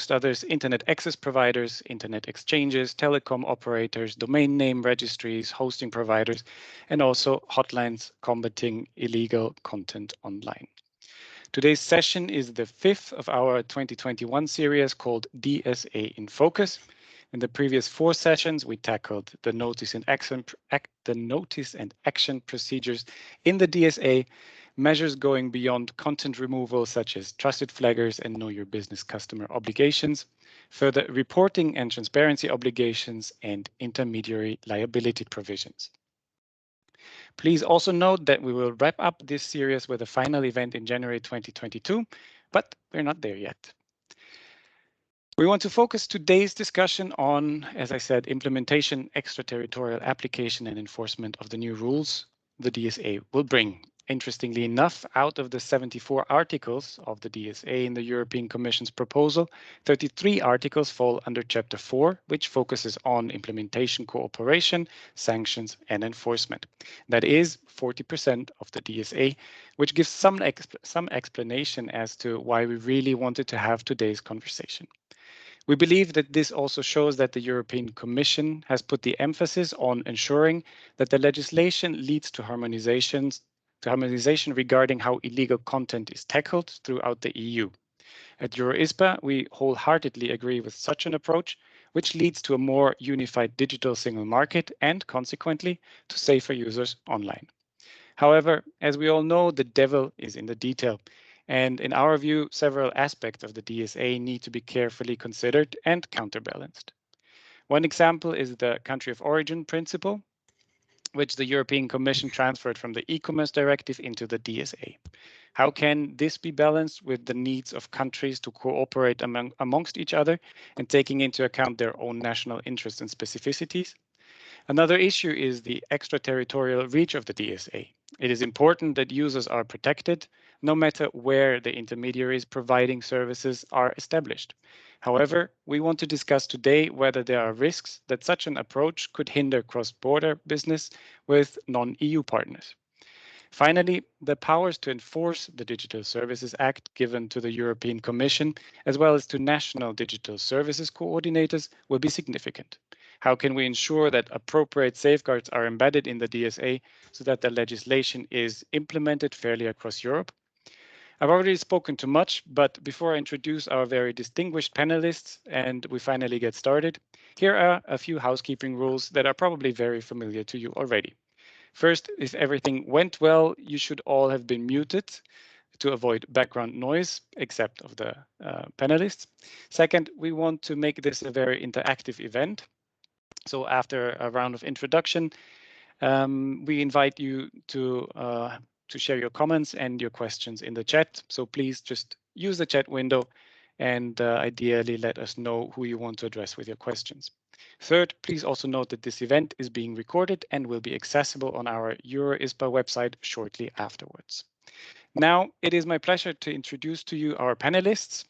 others, internet access providers, internet exchanges, telecom operators, domain name registries, hosting providers, and also hotlines combating illegal content online. Today's session is the fifth of our 2021 series called DSA in Focus. In the previous four sessions, we tackled the notice and action procedures in the DSA, measures going beyond content removal such as trusted flaggers and know your business customer obligations, further reporting and transparency obligations, and intermediary liability provisions. Please also note that we will wrap up this series with a final event in January 2022, but we're not there yet. We want to focus today's discussion on, as I said, implementation, extraterritorial application and enforcement of the new rules the DSA will bring. Interestingly enough, out of the 74 articles of the DSA in the European Commission's proposal, 33 articles fall under Chapter 4, which focuses on implementation, cooperation, sanctions, and enforcement. That is 40% of the DSA, which gives some explanation as to why we really wanted to have today's conversation. We believe that this also shows that the European Commission has put the emphasis on ensuring that the legislation leads to harmonization regarding how illegal content is tackled throughout the EU. At EuroISPA, we wholeheartedly agree with such an approach, which leads to a more unified digital single market and, consequently, to safer users online. However, as we all know, the devil is in the detail. And in our view, several aspects of the DSA need to be carefully considered and counterbalanced. One example is the country of origin principle, which the European Commission transferred from the e-commerce directive into the DSA. How can this be balanced with the needs of countries to cooperate amongst each other and taking into account their own national interests and specificities? Another issue is the extraterritorial reach of the DSA. It is important that users are protected, no matter where the intermediaries providing services are established. However, we want to discuss today whether there are risks that such an approach could hinder cross-border business with non-EU partners. Finally, the powers to enforce the Digital Services Act given to the European Commission, as well as to national digital services coordinators, will be significant. How can we ensure that appropriate safeguards are embedded in the DSA so that the legislation is implemented fairly across Europe? I've already spoken too much, but before I introduce our very distinguished panelists and we finally get started, here are a few housekeeping rules that are probably very familiar to you already. First, if everything went well, you should all have been muted to avoid background noise, except of the panelists. Second, we want to make this a very interactive event. So after a round of introduction, we invite you to share your comments and your questions in the chat. So please just use the chat window and ideally let us know who you want to address with your questions. Third, please also note that this event is being recorded and will be accessible on our EuroISPA website shortly afterwards. Now, it is my pleasure to introduce to you our panelists.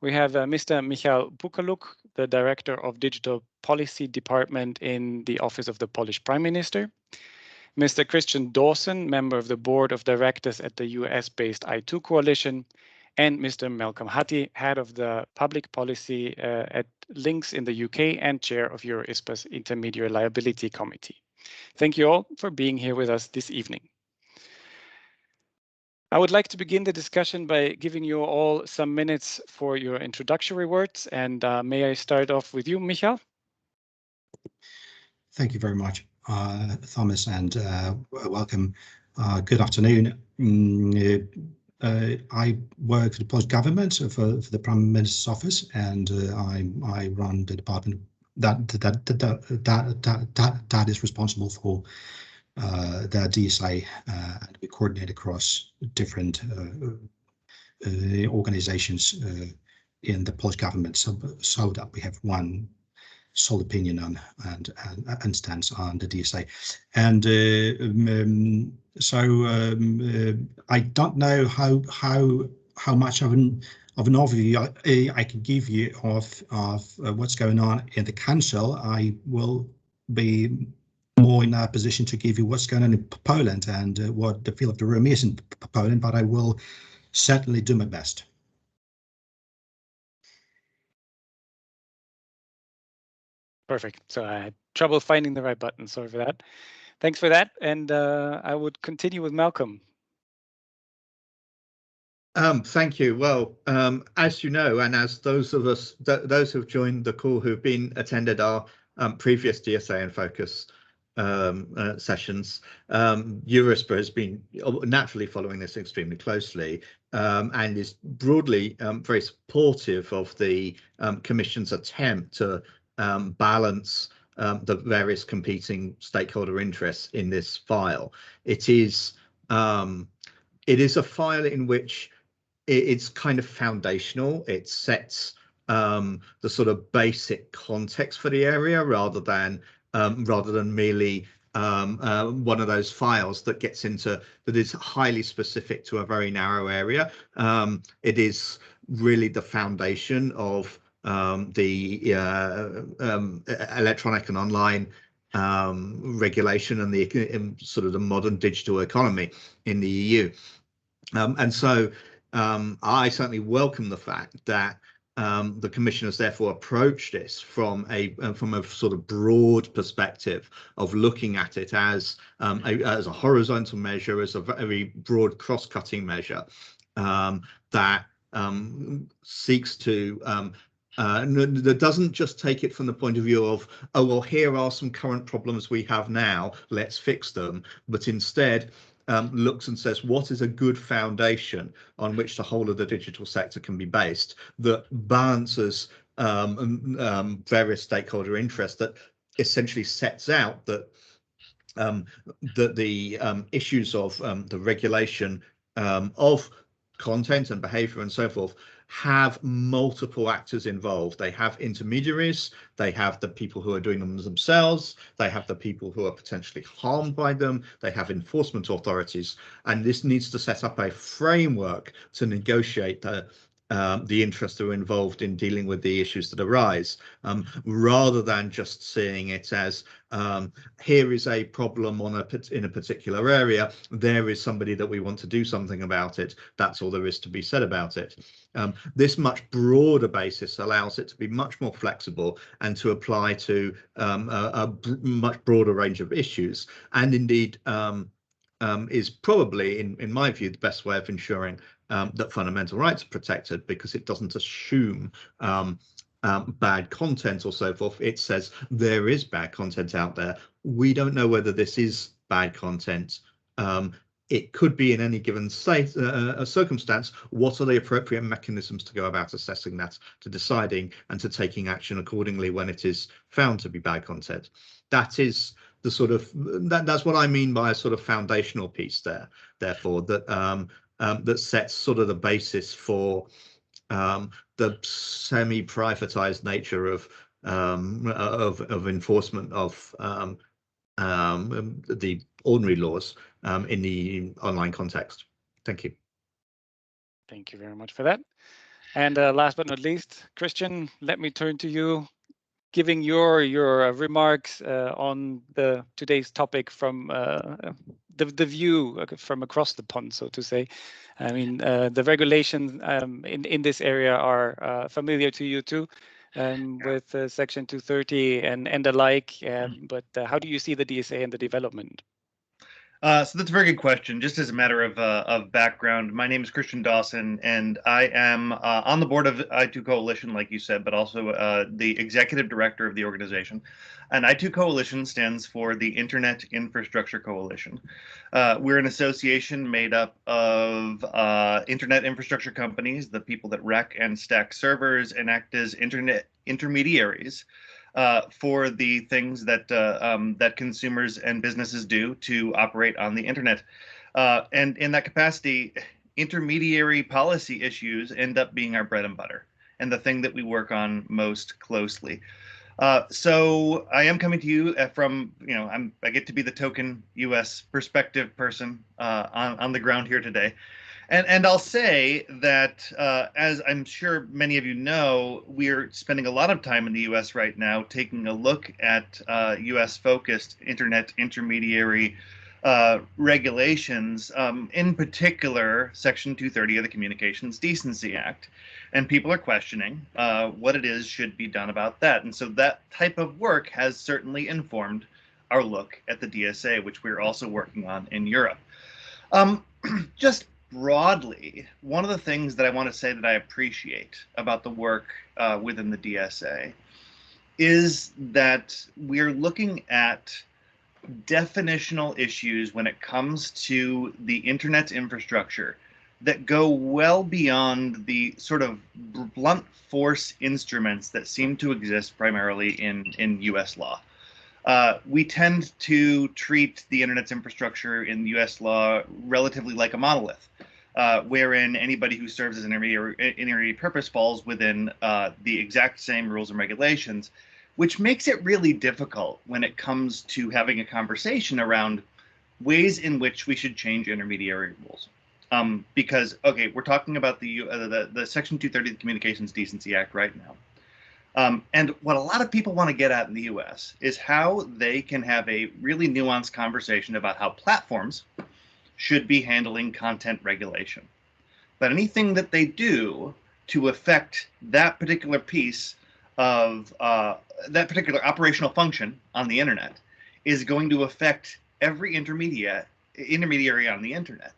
We have Mr. Michał Bukaluk, the Director of Digital Policy Department in the Office of the Polish Prime Minister. Mr. Christian Dawson, member of the Board of Directors at the US-based I2 Coalition, and Mr. Malcolm Hutty, head of the Public Policy at Links in the UK and chair of EuroISPA's Intermediary Liability Committee. Thank you all for being here with us this evening. I would like to begin the discussion by giving you all some minutes for your introductory words, and may I start off with you, Michał? Thank you very much, Thomas, and welcome. Good afternoon. I work for the Polish government for the Prime Minister's office, and I run the department that is responsible for the DSA, and we coordinate across different organizations in the Polish government, so that we have one sole opinion on and stance on the DSA. And I don't know how much of an overview I can give you of what's going on in the council. I will be more in a position to give you what's going on in Poland and what the feel of the room is in Poland, but I will certainly do my best. Perfect. So I had trouble finding the right button. Sorry for that. Thanks for that. And I would continue with Malcolm. Thank you. Well, as you know, and as those of us, those who've joined the call who've been attended our previous DSA and Focus sessions, Eurospa has been naturally following this extremely closely and is broadly very supportive of the Commission's attempt to balance the various competing stakeholder interests in this file. It is a file in which it's kind of foundational. It sets the sort of basic context for the area rather than merely one of those files that gets into that is highly specific to a very narrow area. It is really the foundation of the electronic and online regulation and the sort of the modern digital economy in the EU. And so I certainly welcome the fact that the Commission has therefore approached this from a sort of broad perspective of looking at it as a horizontal measure, as a very broad cross-cutting measure that seeks to that doesn't just take it from the point of view of, oh, well, here are some current problems we have now, let's fix them, but instead looks and says, what is a good foundation on which the whole of the digital sector can be based that balances various stakeholder interests, that essentially sets out that the issues of the regulation of content and behavior and so forth have multiple actors involved. They have intermediaries, they have the people who are doing them themselves, they have the people who are potentially harmed by them, they have enforcement authorities, and this needs to set up a framework to negotiate the interests that are involved in dealing with the issues that arise, rather than just seeing it as here is a problem in a particular area, there is somebody that we want to do something about it, that's all there is to be said about it. This much broader basis allows it to be much more flexible and to apply to a much broader range of issues, and indeed is probably, in my view, the best way of ensuring that fundamental rights are protected, because it doesn't assume bad content or so forth. It says there is bad content out there. We don't know whether this is bad content. It could be in any given circumstance. What are the appropriate mechanisms to go about assessing that, to deciding and to taking action accordingly when it is found to be bad content? That is the sort of that's what I mean by a sort of foundational piece there. Therefore, that that sets sort of the basis for the semi-privatized nature of enforcement of the ordinary laws in the online context. Thank you. Thank you very much for that. And last but not least, Christian, let me turn to you, giving your remarks on today's topic from the view from across the pond, so to say. I mean, the regulations in this area are familiar to you too, with Section 230 and the like. But how do you see the DSA and the development? So that's a very good question. Just as a matter of background, my name is Christian Dawson, and I am on the board of I2 Coalition, like you said, but also the executive director of the organization. And I2 Coalition stands for the Internet Infrastructure Coalition. We're an association made up of internet infrastructure companies, the people that wreck and stack servers and act as internet intermediaries for the things that that consumers and businesses do to operate on the internet. And in that capacity, intermediary policy issues end up being our bread and butter and the thing that we work on most closely. So I am coming to you from, I get to be the token U.S. perspective person on the ground here today. And I'll say that, as I'm sure many of you know, we're spending a lot of time in the U.S. right now taking a look at U.S.-focused internet intermediary regulations, in particular, Section 230 of the Communications Decency Act. And people are questioning what it is should be done about that. And so that type of work has certainly informed our look at the DSA, which we're also working on in Europe. Just broadly, one of the things that I want to say that I appreciate about the work within the DSA is that we're looking at definitional issues when it comes to the internet's infrastructure that go well beyond the sort of blunt force instruments that seem to exist primarily in US law. We tend to treat the internet's infrastructure in US law relatively like a monolith, wherein anybody who serves as an intermediary purpose falls within the exact same rules and regulations, which makes it really difficult when it comes to having a conversation around ways in which we should change intermediary rules. Because, okay, we're talking about the Section 230 of the Communications Decency Act right now. And what a lot of people want to get at in the US is how they can have a really nuanced conversation about how platforms should be handling content regulation. But anything that they do to affect that particular piece of that particular operational function on the internet is going to affect every intermediary on the internet.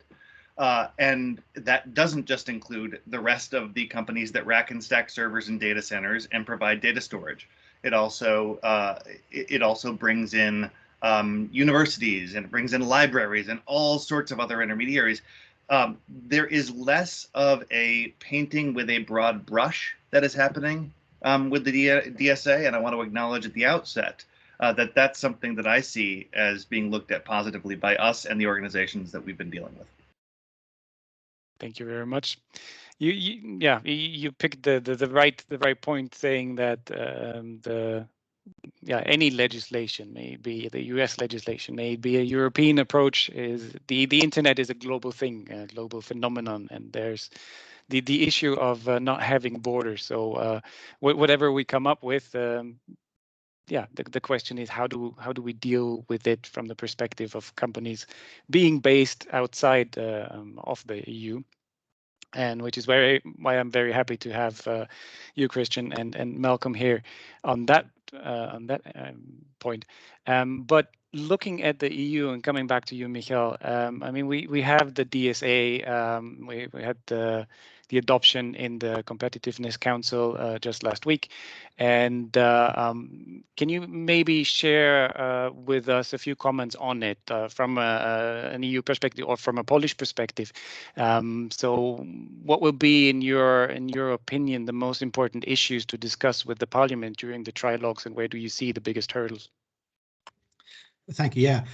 And that doesn't just include the rest of the companies that rack and stack servers and data centers and provide data storage. It also brings in universities, and it brings in libraries and all sorts of other intermediaries. There is less of a painting with a broad brush that is happening with the DSA, and I want to acknowledge at the outset that that's something that I see as being looked at positively by us and the organizations that we've been dealing with. Thank you very much. You picked the right point, saying that any legislation, maybe the US legislation, maybe a European approach, is the internet is a global thing, a global phenomenon, and there's the issue of not having borders. So whatever we come up with, the question is how do we deal with it from the perspective of companies being based outside of the EU, and which is why I'm very happy to have you, Christian, and Malcolm here on that point. But looking at the EU and coming back to you, Michael, I mean, we have the DSA. We had the adoption in the Competitiveness Council just last week. And can you maybe share with us a few comments on it from an EU perspective or from a Polish perspective? So what will be, in your opinion, the most important issues to discuss with the Parliament during the trilogues, and where do you see the biggest hurdles? Thank you. Yeah.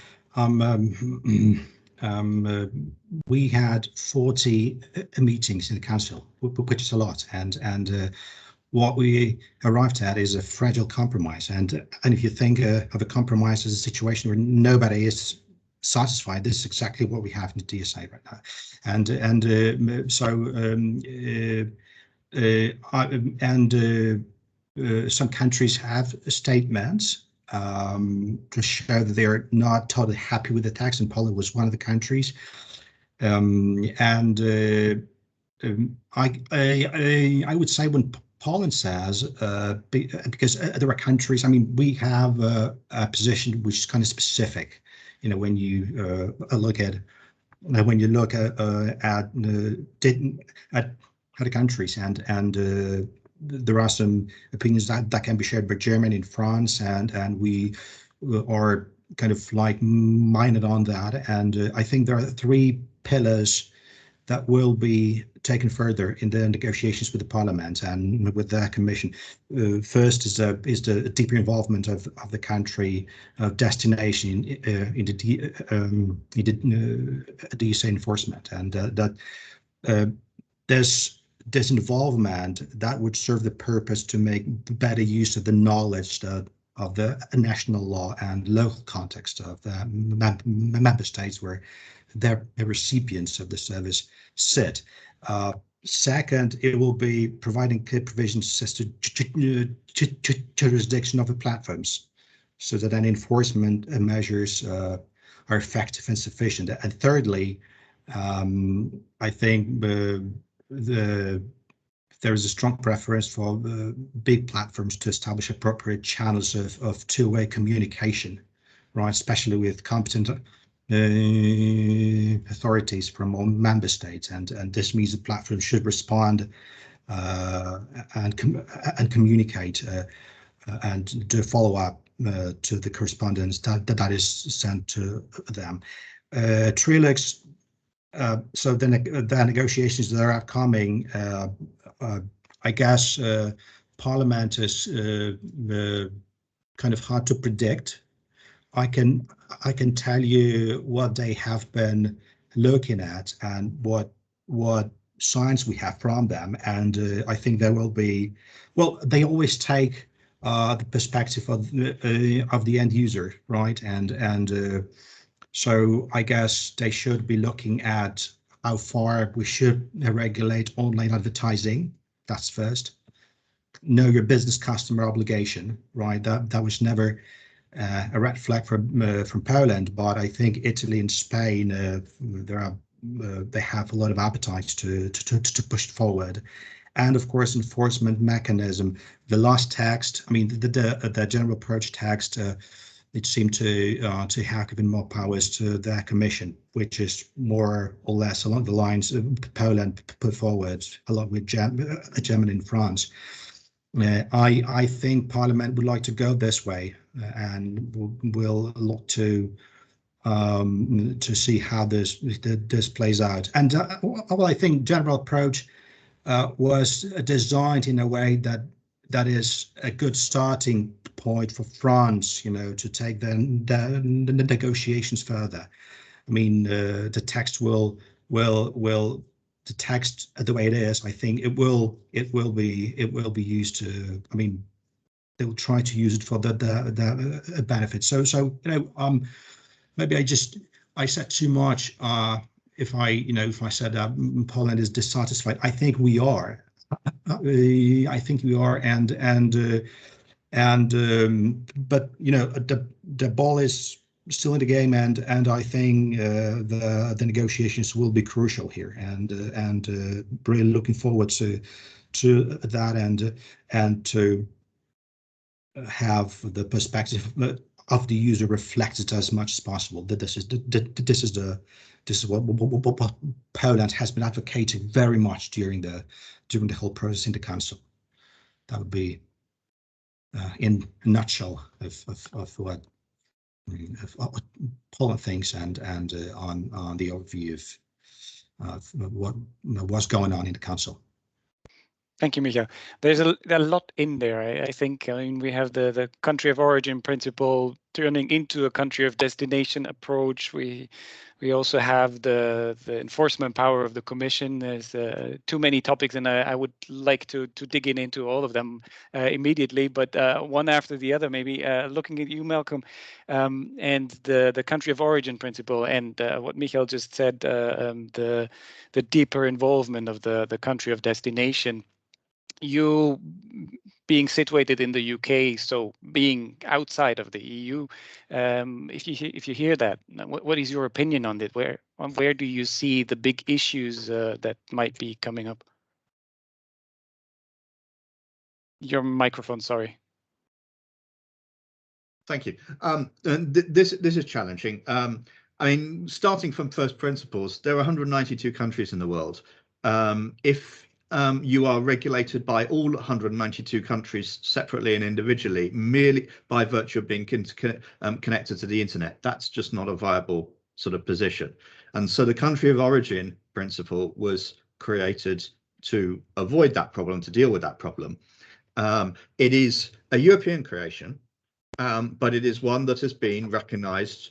We had 40 meetings in the council, which is a lot, and what we arrived at is a fragile compromise. And if you think of a compromise as a situation where nobody is satisfied, this is exactly what we have in the DSA right now. Some countries have statements to show that they're not totally happy with the text, and Poland was one of the countries. I would say when Poland says, because there are countries, I mean, we have a position which is kind of specific. You know, when you look at other countries, and there are some opinions that can be shared by Germany and France, and we are kind of like-minded on that. And I think there are 3 pillars that will be taken further in the negotiations with the Parliament and with the Commission. First is the deeper involvement of the country of destination in the DSA enforcement, and that there's involvement that would serve the purpose to make better use of the knowledge of the national law and local context of the member states where the recipients of the service sit. Second, it will be providing clear provisions as to jurisdiction of the platforms, so that any enforcement measures effective and sufficient. And thirdly, I think there is a strong preference for big platforms to establish appropriate channels of two-way communication, right? Especially with competent authorities from all member states, and this means the platform should respond and communicate and do follow up to the correspondence that is sent to them. Trilogues. So the negotiations that are upcoming, I guess Parliament is kind of hard to predict. I can tell you what they have been looking at and what signs we have from them, and I think there will be. Well, they always take the perspective of the end user, right? And so I guess they should be looking at how far we should regulate online advertising. That's first. Know your business customer obligation, right? That was never a red flag from Poland, but I think Italy and Spain they have a lot of appetite to push forward. And of course, enforcement mechanism. The last text, I mean, the general approach text. It seemed to have given more powers to their commission, which is more or less along the lines Poland put forward, along with Germany and France. I think Parliament would like to go this way, and will look to see how this plays out. And well, I think general approach was designed in a way that is a good starting point for France, to take the negotiations further. I mean, the text will the text the way it is. I think it will be used to. I mean, they will try to use it for the benefit. So maybe I said too much. If I said Poland is dissatisfied, I think we are. I think we are, but the ball is still in the game, and I think the negotiations will be crucial here, and really looking forward to that, and to have the perspective of the user reflected as much as possible. That this is what Poland has been advocating very much during the whole process in the council. That would be in a nutshell of what Poland thinks, and on the overview of what was going on in the council. Thank you, Michael. There's a lot in there. I think. I mean, we have the country of origin principle turning into a country of destination approach. We also have the enforcement power of the Commission. There's too many topics, and I would like to dig into all of them immediately, but one after the other, maybe looking at you, Malcolm, and the country of origin principle, and what Michael just said, the deeper involvement of the country of destination. You being situated in the UK, so being outside of the EU, if you hear that, what is your opinion on it? Where do you see the big issues that might be coming up? Your microphone, sorry. Thank you. This is challenging. I mean, starting from first principles, there are 192 countries in the world. If you are regulated by all 192 countries separately and individually, merely by virtue of being connected to the internet, that's just not a viable sort of position. And so the country of origin principle was created to avoid that problem, to deal with that problem. It is a European creation, but it is one that has been recognized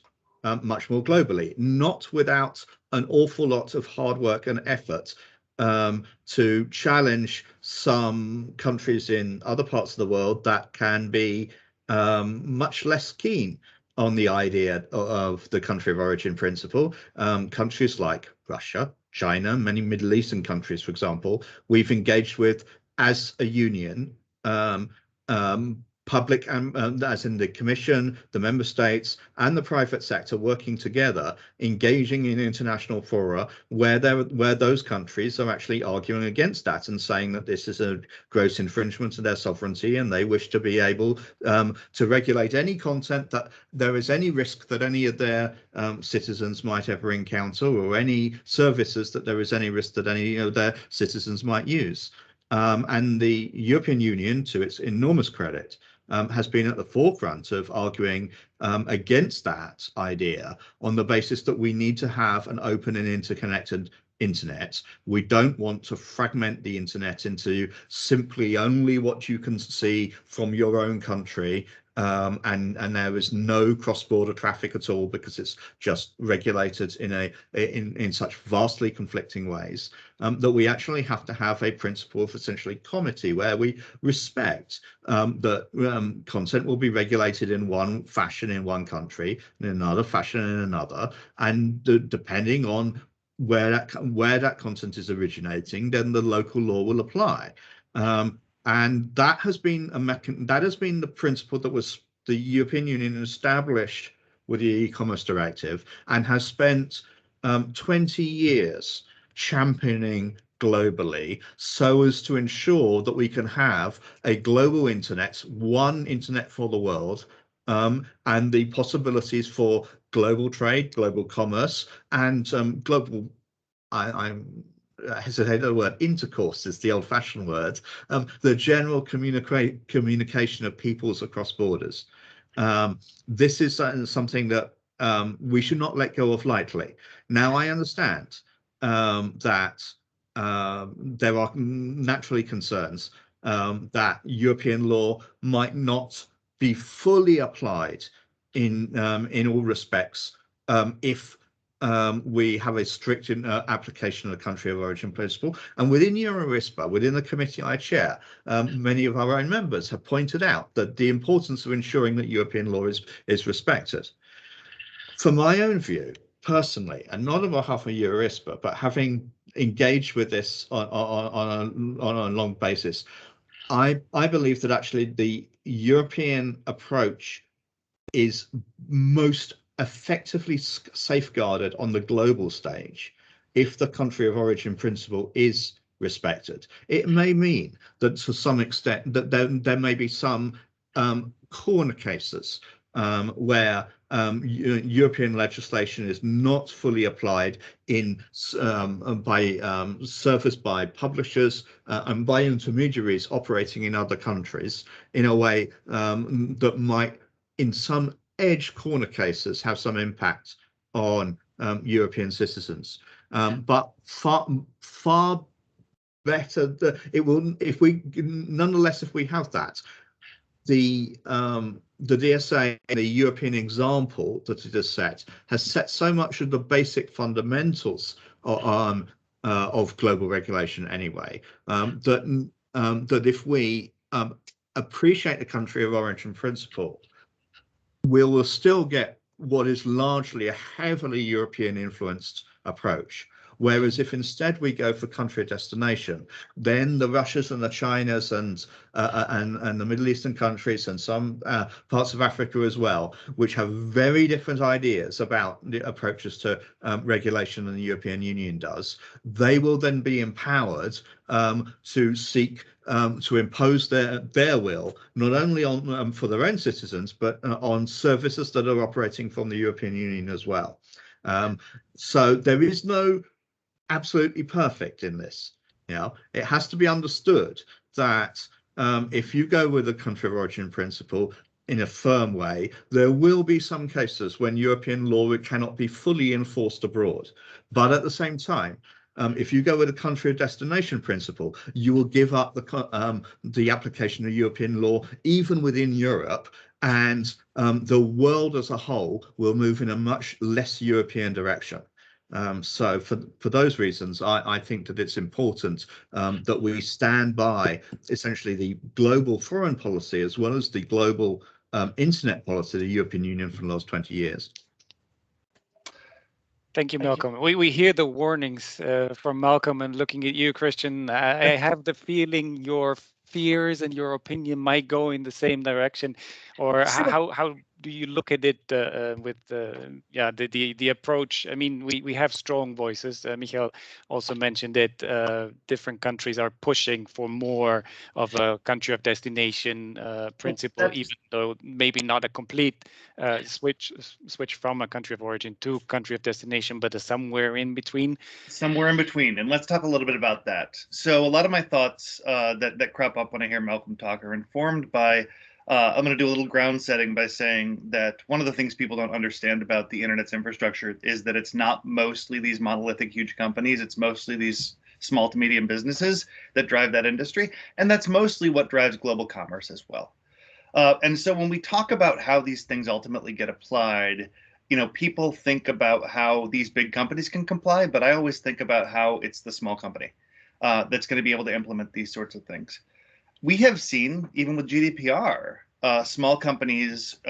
much more globally, not without an awful lot of hard work and effort to challenge some countries in other parts of the world that can be much less keen on the idea of the country of origin principle. Countries like Russia, China, many Middle Eastern countries, for example, we've engaged with as a union, public and as in the Commission, the member states, and the private sector working together, engaging in international fora where those countries are actually arguing against that and saying that this is a gross infringement of their sovereignty, and they wish to be able to regulate any content that there is any risk that any of their citizens might ever encounter, or any services that there is any risk that any of their citizens might use. And the European Union, to its enormous credit, has been at the forefront of arguing against that idea on the basis that we need to have an open and interconnected internet. We don't want to fragment the internet into simply only what you can see from your own country, and there is no cross-border traffic at all because it's just regulated in such vastly conflicting ways, that we actually have to have a principle of essentially comity, where we respect that content will be regulated in one fashion in one country, in another fashion in another, and depending on where that content is originating, then the local law will apply. And that has been the principle that was the European Union established with the e-commerce directive, and has spent 20 years championing globally, so as to ensure that we can have a global internet, one internet for the world, and the possibilities for global trade, global commerce, and global, I hesitate the word, intercourse is the old-fashioned word, the general communication of peoples across borders. This is something that we should not let go of lightly. Now, I understand that there are naturally concerns that European law might not be fully applied in all respects if we have a strict application of the country of origin principle. And within EuroRISPA, within the committee I chair, many of our own members have pointed out that the importance of ensuring that European law is respected. From my own view, personally, and not on behalf of EuroRISPA, but having engaged with this on a long basis, I believe that actually the European approach is most effectively safeguarded on the global stage if the country of origin principle is respected. It may mean that to some extent that there may be some corner cases where European legislation is not fully applied in by service by publishers and by intermediaries operating in other countries in a way that might, in some edge corner cases, have some impact on European citizens. But far better it will, if we nonetheless, if we have that, the DSA, the European example that it has set so much of the basic fundamentals of global regulation anyway, that if we appreciate the country of origin principle, we will still get what is largely a heavily European influenced approach. Whereas if instead we go for country of destination, then the Russias and the Chinas and the Middle Eastern countries and some parts of Africa as well, which have very different ideas about the approaches to regulation than the European Union does, they will then be empowered to seek to impose their will, not only on for their own citizens, but on services that are operating from the European Union as well. So there is no absolutely perfect in this. You know, it has to be understood that if you go with a country of origin principle in a firm way, there will be some cases when European law cannot be fully enforced abroad. But at the same time, if you go with a country of destination principle, you will give up the application of European law even within Europe, and the world as a whole will move in a much less European direction. So for those reasons, I think that it's important that we stand by essentially the global foreign policy as well as the global internet policy of the European Union for the last 20 years. Thank you, Malcolm. We hear the warnings from Malcolm, and looking at you, Christian, I have the feeling your fears and your opinion might go in the same direction, or how do you look at it with the approach? I mean, we have strong voices. Michael also mentioned it. Different countries are pushing for more of a country of destination principle, even though maybe not a complete switch from a country of origin to country of destination, but somewhere in between. Somewhere in between. And let's talk a little bit about that. So a lot of my thoughts that crop up when I hear Malcolm talk are informed by I'm going to do a little ground setting by saying that one of the things people don't understand about the internet's infrastructure is that it's not mostly these monolithic huge companies. It's mostly these small to medium businesses that drive that industry. And that's mostly what drives global commerce as well. And so when we talk about how these things ultimately get applied, people think about how these big companies can comply, but I always think about how it's the small company that's going to be able to implement these sorts of things. We have seen, even with GDPR, small companies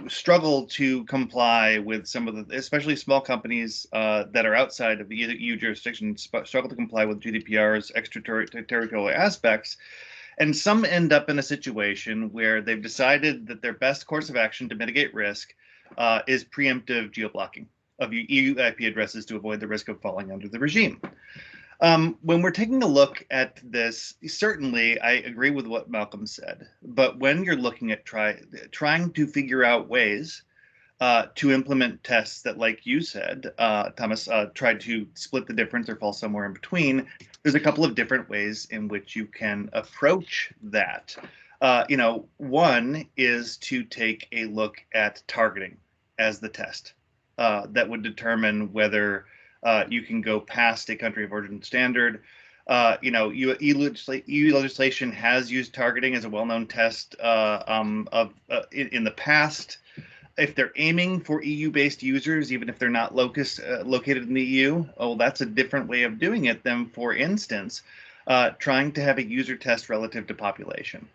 struggle to comply with some of the, especially small companies that are outside of the EU jurisdiction, struggle to comply with GDPR's extraterritorial aspects. And some end up in a situation where they've decided that their best course of action to mitigate risk is preemptive geoblocking of EU IP addresses to avoid the risk of falling under the regime. When we're taking a look at this, certainly I agree with what Malcolm said, but when you're looking at trying to figure out ways to implement tests that, like you said, Thomas, tried to split the difference or fall somewhere in between, there's a couple of different ways in which you can approach that. One is to take a look at targeting as the test that would determine whether you can go past a country of origin standard. EU legislation has used targeting as a well-known test in the past. If they're aiming for EU-based users, even if they're not located in the EU, that's a different way of doing it than, for instance, trying to have a user test relative to population.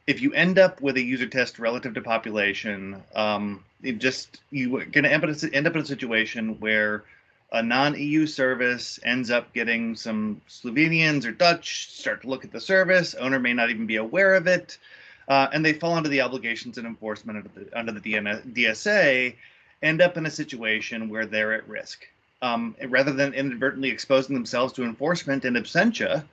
If you end up with a user test relative to population, you're going to end up in a situation where a non-EU service ends up getting some Slovenians or Dutch start to look at the service. Owner may not even be aware of it, and they fall under the obligations and enforcement under the DSA, end up in a situation where they're at risk. Rather than inadvertently exposing themselves to enforcement in absentia,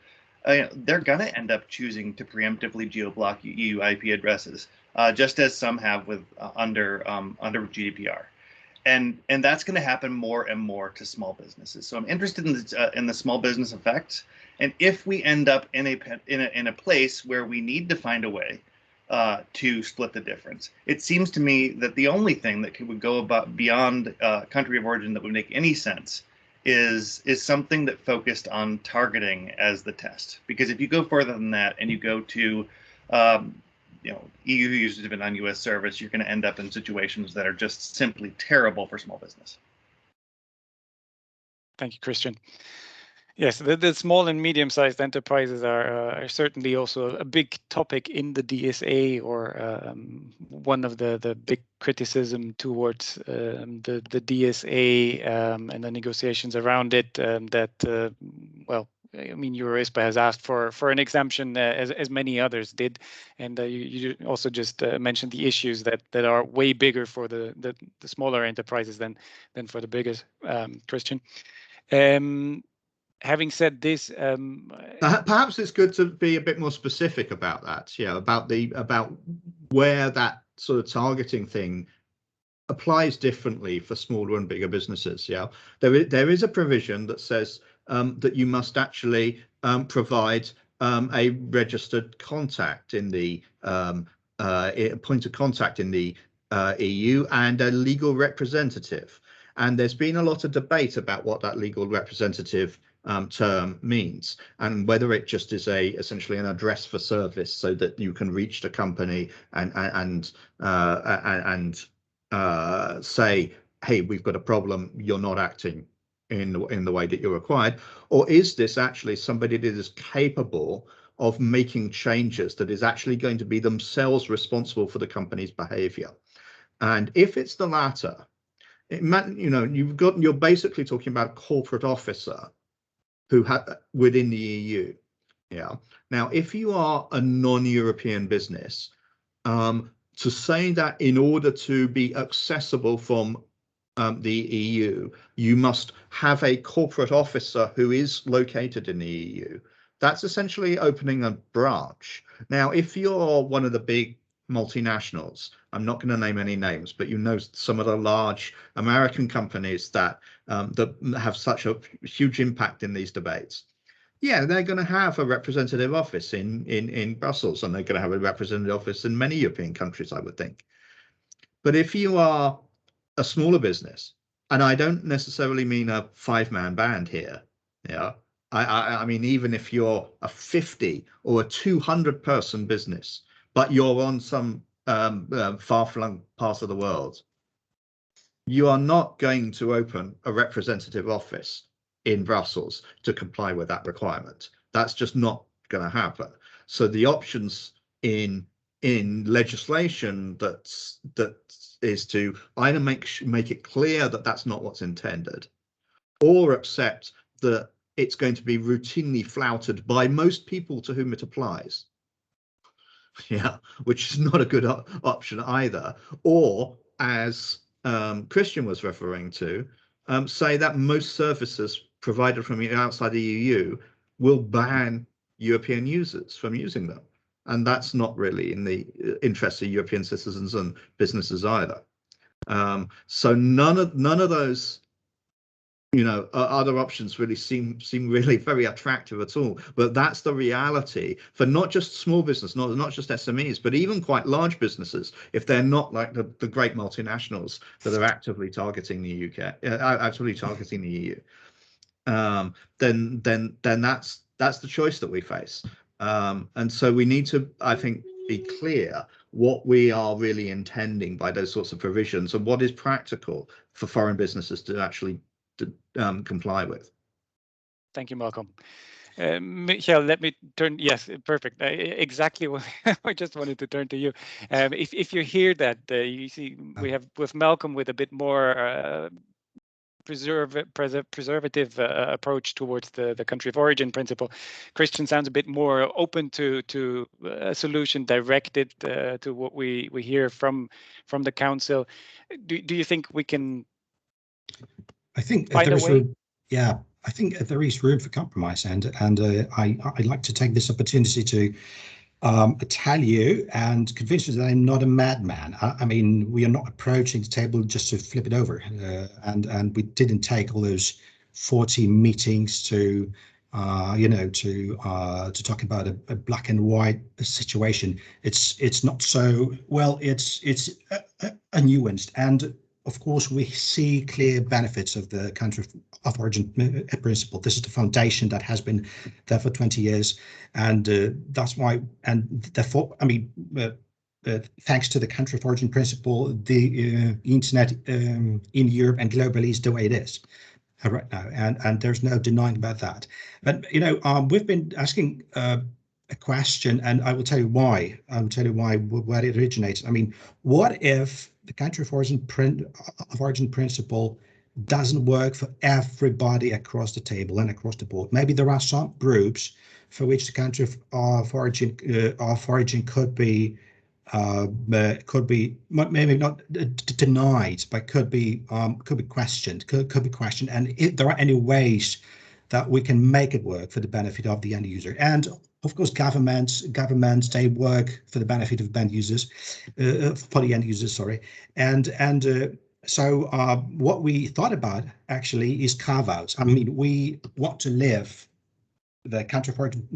they're going to end up choosing to preemptively geoblock EU IP addresses, just as some have with under GDPR. And that's going to happen more and more to small businesses. So I'm interested in the small business effects. And if we end up in a place where we need to find a way to split the difference, it seems to me that the only thing that would go beyond country of origin that would make any sense is something that focused on targeting as the test. Because if you go further than that and you go to EU users of a non-US service, you're going to end up in situations that are just simply terrible for small business. Thank you, Christian. Yes, the small and medium-sized enterprises are certainly also a big topic in the DSA, or one of the big criticism towards the DSA and the negotiations around it. I mean, EuroISPA has asked for an exemption, as many others did, and you also just mentioned the issues that are way bigger for the smaller enterprises than for the biggest. Christian. Having said this, perhaps it's good to be a bit more specific about that. About where that sort of targeting thing applies differently for smaller and bigger businesses. There is a provision that says that you must actually provide a registered contact in the point of contact in the EU and a legal representative. And there's been a lot of debate about what that legal representative term means, and whether it just is essentially an address for service, so that you can reach the company and say, hey, we've got a problem, you're not acting in the way that you're required. Or is this actually somebody that is capable of making changes, that is actually going to be themselves responsible for the company's behavior? And if it's the latter, you're basically talking about a corporate officer who within the EU Yeah. Now, if you are a non-European business, to say that in order to be accessible from the EU, you must have a corporate officer who is located in the EU. That's essentially opening a branch. Now, if you're one of the big multinationals, I'm not going to name any names, but you know some of the large American companies that that have such a huge impact in these debates. Yeah, they're going to have a representative office in Brussels, and they're going to have a representative office in many European countries, I would think. But if you are a smaller business, and I don't necessarily mean a 5-man band here, yeah, I mean, even if you're a 50 or a 200 person business, but you're on some far-flung part of the world, you are not going to open a representative office in Brussels to comply with that requirement. That's just not going to happen. So the options in legislation that is to either make it clear that that's not what's intended, or accept that it's going to be routinely flouted by most people to whom it applies. Yeah, which is not a good option either. Or, as Christian was referring to, say that most services provided from outside the EU will ban European users from using them. And that's not really in the interest of European citizens and businesses either. So none of those, you know, other options really seem really very attractive at all. But that's the reality for not just small business, not just SMEs, but even quite large businesses. If they're not like the great multinationals that are actively targeting the UK, actively targeting the EU, then that's the choice that we face. And so we need to, I think, be clear what we are really intending by those sorts of provisions and what is practical for foreign businesses to actually comply with. Thank you, Malcolm. Michael, let me turn. Yes, perfect. Exactly what I just wanted to turn to you. If you hear that, you see we have with Malcolm with a bit more preservative approach towards the country of origin principle. Christian sounds a bit more open to a solution directed to what we hear from the council. Do you think we can? I think find there a is way? room. Yeah, I think there is room for compromise, and I'd like to take this opportunity to tell you and convince you that I'm not a madman. I mean, we are not approaching the table just to flip it over, and we didn't take all those 40 meetings to to talk about a black and white situation. It's not so well. It's a nuanced, and of course we see clear benefits of the country of origin principle. This is the foundation that has been there for 20 years, and that's why. And therefore, I mean, thanks to the country of origin principle, the internet in Europe and globally is the way it is right now, and there's no denying about that. But we've been asking a question, and I will tell you why. Where it originates. I mean, what if the country of origin principle doesn't work for everybody across the table and across the board? Maybe there are some groups for which the country of origin could be maybe not denied, but could be questioned. Could be questioned, and if there are any ways that we can make it work for the benefit of the end user. And of course, governments they work for the benefit of end users, for the end users. Sorry, so what we thought about actually is carve-outs. I mean, we want to live the country of origin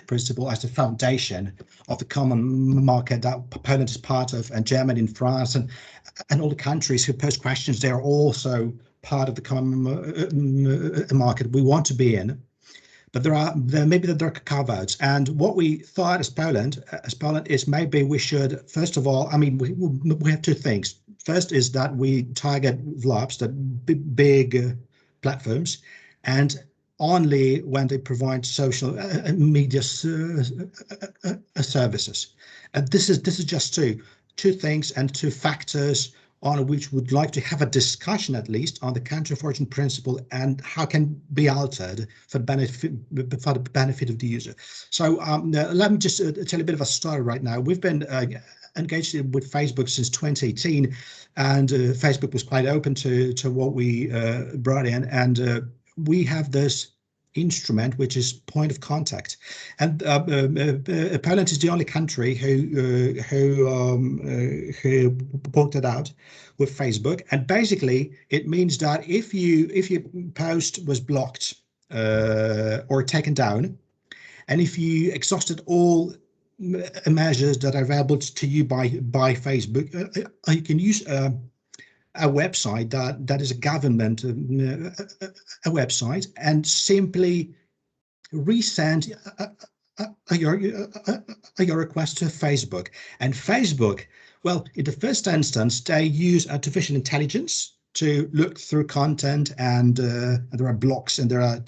principle as the foundation of the common market that Poland is part of, and Germany and France and all the countries who pose questions. They are also part of the common market we want to be in. But there are carve-outs, and what we thought as Poland is maybe we should, first of all, I mean, we have two things. First is that we target VLAPs, that big platforms, and only when they provide social media services. And this is just two things and two factors on which would like to have a discussion at least on the country of origin principle and how can be altered for the benefit of the user. So let me just tell you a bit of a story right now. We've been engaged with Facebook since 2018, and Facebook was quite open to what we brought in, and we have this instrument which is point of contact, and Poland is the only country who worked it out with Facebook. And basically it means that if your post was blocked or taken down, and if you exhausted all measures that are available to you by Facebook, you can use a website that is a government a website, and simply resend your request to Facebook. And Facebook, well, in the first instance, they use artificial intelligence to look through content, and there are blocks and there are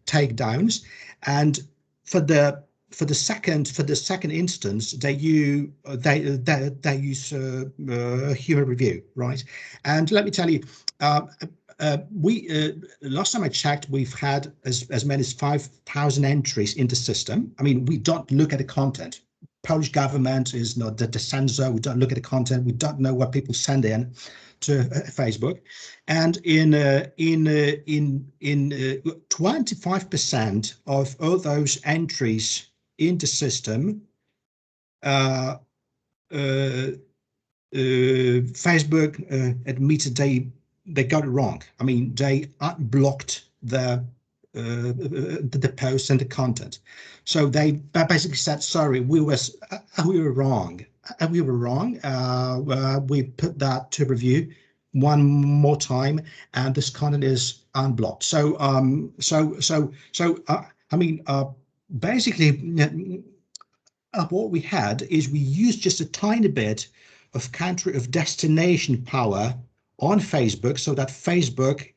takedowns. And for the second instance, they use human review, right? And let me tell you, we last time I checked, we've had as many as 5,000 entries in the system. I mean, we don't look at the content. Polish government is not the censor. We don't look at the content. We don't know what people send in to Facebook. And in 25% of all those entries in the system, Facebook admitted they got it wrong. I mean, they unblocked the post and the content. So they basically said, sorry, we were wrong. We were wrong. We put that to review one more time, and this content is unblocked. So I mean, basically, what we had is we used just a tiny bit of country of destination power on Facebook, so that Facebook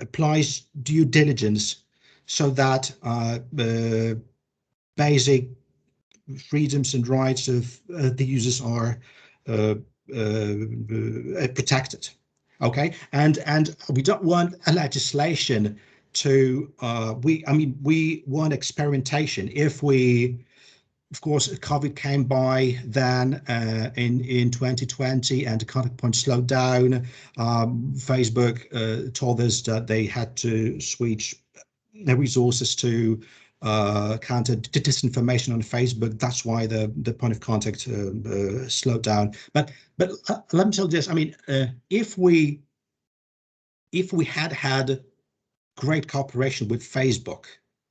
applies due diligence, so that basic freedoms and rights of the users are protected. Okay, and we don't want a legislation to we want experimentation. If we, of course, COVID came by then in 2020, and the contact point slowed down. Facebook told us that they had to switch their resources to counter disinformation on Facebook. That's why the point of contact slowed down. But let me tell you this. I mean, if we had great cooperation with Facebook,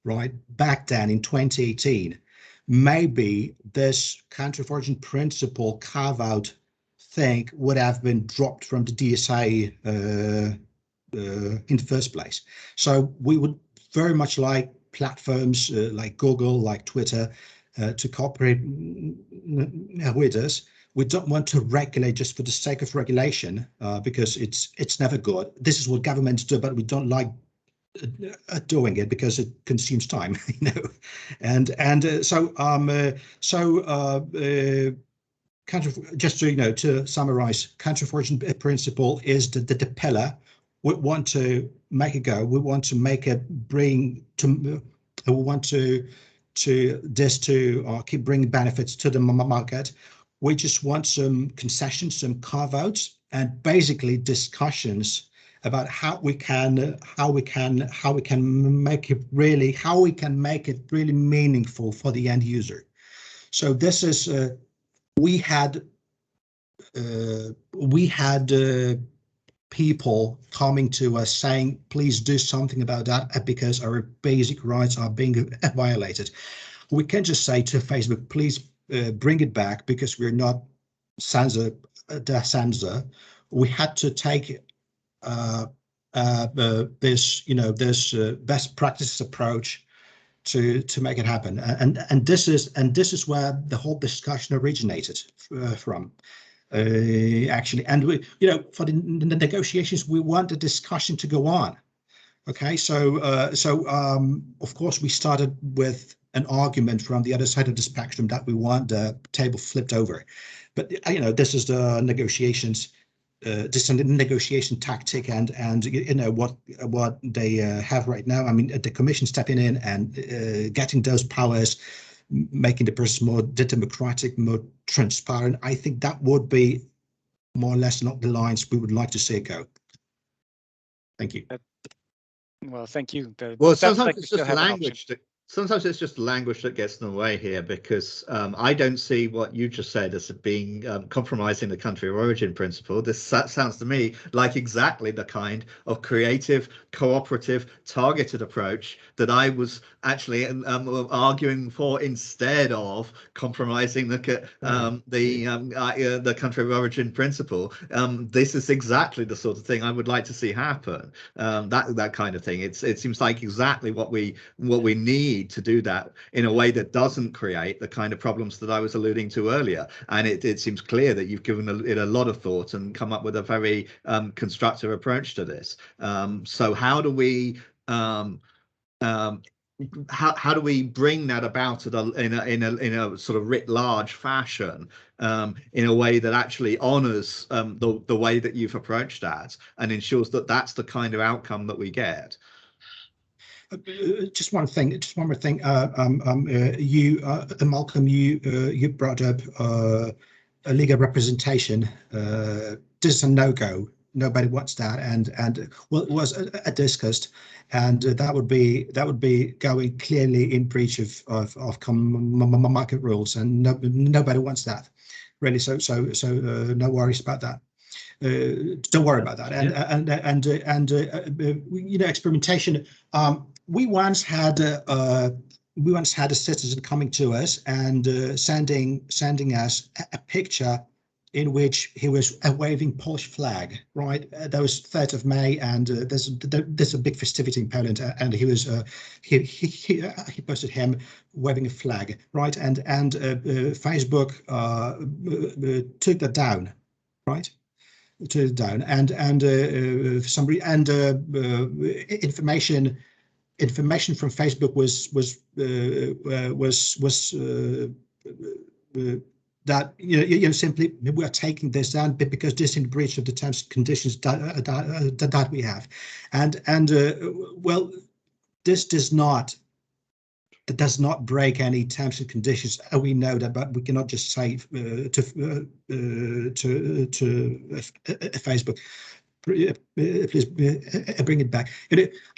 right, back then in 2018, maybe this country of origin principle carve-out thing would have been dropped from the DSA in the first place. So we would very much like platforms like Google, like Twitter, to cooperate with us. We don't want to regulate just for the sake of regulation, because it's never good. This is what governments do, but we don't like doing it because it consumes time, you know. Just to summarize, country of origin principle is the pillar. We want to make it go. We want to make it bring to. We want to keep bringing benefits to the market. We just want some concessions, some carve-outs, and basically discussions about how we can make it really meaningful for the end user. So this is we had people coming to us saying, please do something about that because our basic rights are being violated. We can just say to Facebook, please bring it back, because we're not the censor. We had to take this best practices approach to make it happen, and this is where the whole discussion originated from. Actually, and we, for the negotiations, we want the discussion to go on. Okay, so of course we started with an argument from the other side of the spectrum that we want the table flipped over, but this is the negotiations. just a negotiation tactic, and you know what they have right now. I mean, the Commission stepping in and getting those powers, making the process more democratic, more transparent. I think that would be more or less along the lines we would like to see it go. Thank you. Well, thank you. Well, sounds sometimes like we it's still just have an language. Sometimes it's just language that gets in the way here, because I don't see what you just said as being compromising the country of origin principle. This sounds to me like exactly the kind of creative, cooperative, targeted approach that I was actually arguing for, instead of compromising the country of origin principle. This is exactly the sort of thing I would like to see happen. That kind of thing. It seems like exactly what we need to do that in a way that doesn't create the kind of problems that I was alluding to earlier. And it seems clear that you've given it a lot of thought and come up with a very constructive approach to this. So how do we how do we bring that about in a sort of writ large fashion, in a way that actually honors the way that you've approached that and ensures that that's the kind of outcome that we get? Just one more thing. You, Malcolm, you brought up a legal representation. This is a no-go. Nobody wants that, and well, it was discussed, and that would be going clearly in breach of market rules, and nobody wants that, really. So no worries about that. Don't worry about that. And you know, experimentation. We once had a citizen coming to us and sending us a picture in which he was waving Polish flag. Right, that was 3rd of May, and there's a big festivity in Poland, and he posted him waving a flag. Right, and Facebook took that down. Right. To down, and for some reason, and information from Facebook was that you know simply we are taking this down because this is in breach of the terms and conditions that we have, and well, this does not. That does not break any terms and conditions. We know that, but we cannot just say to Facebook, please bring it back.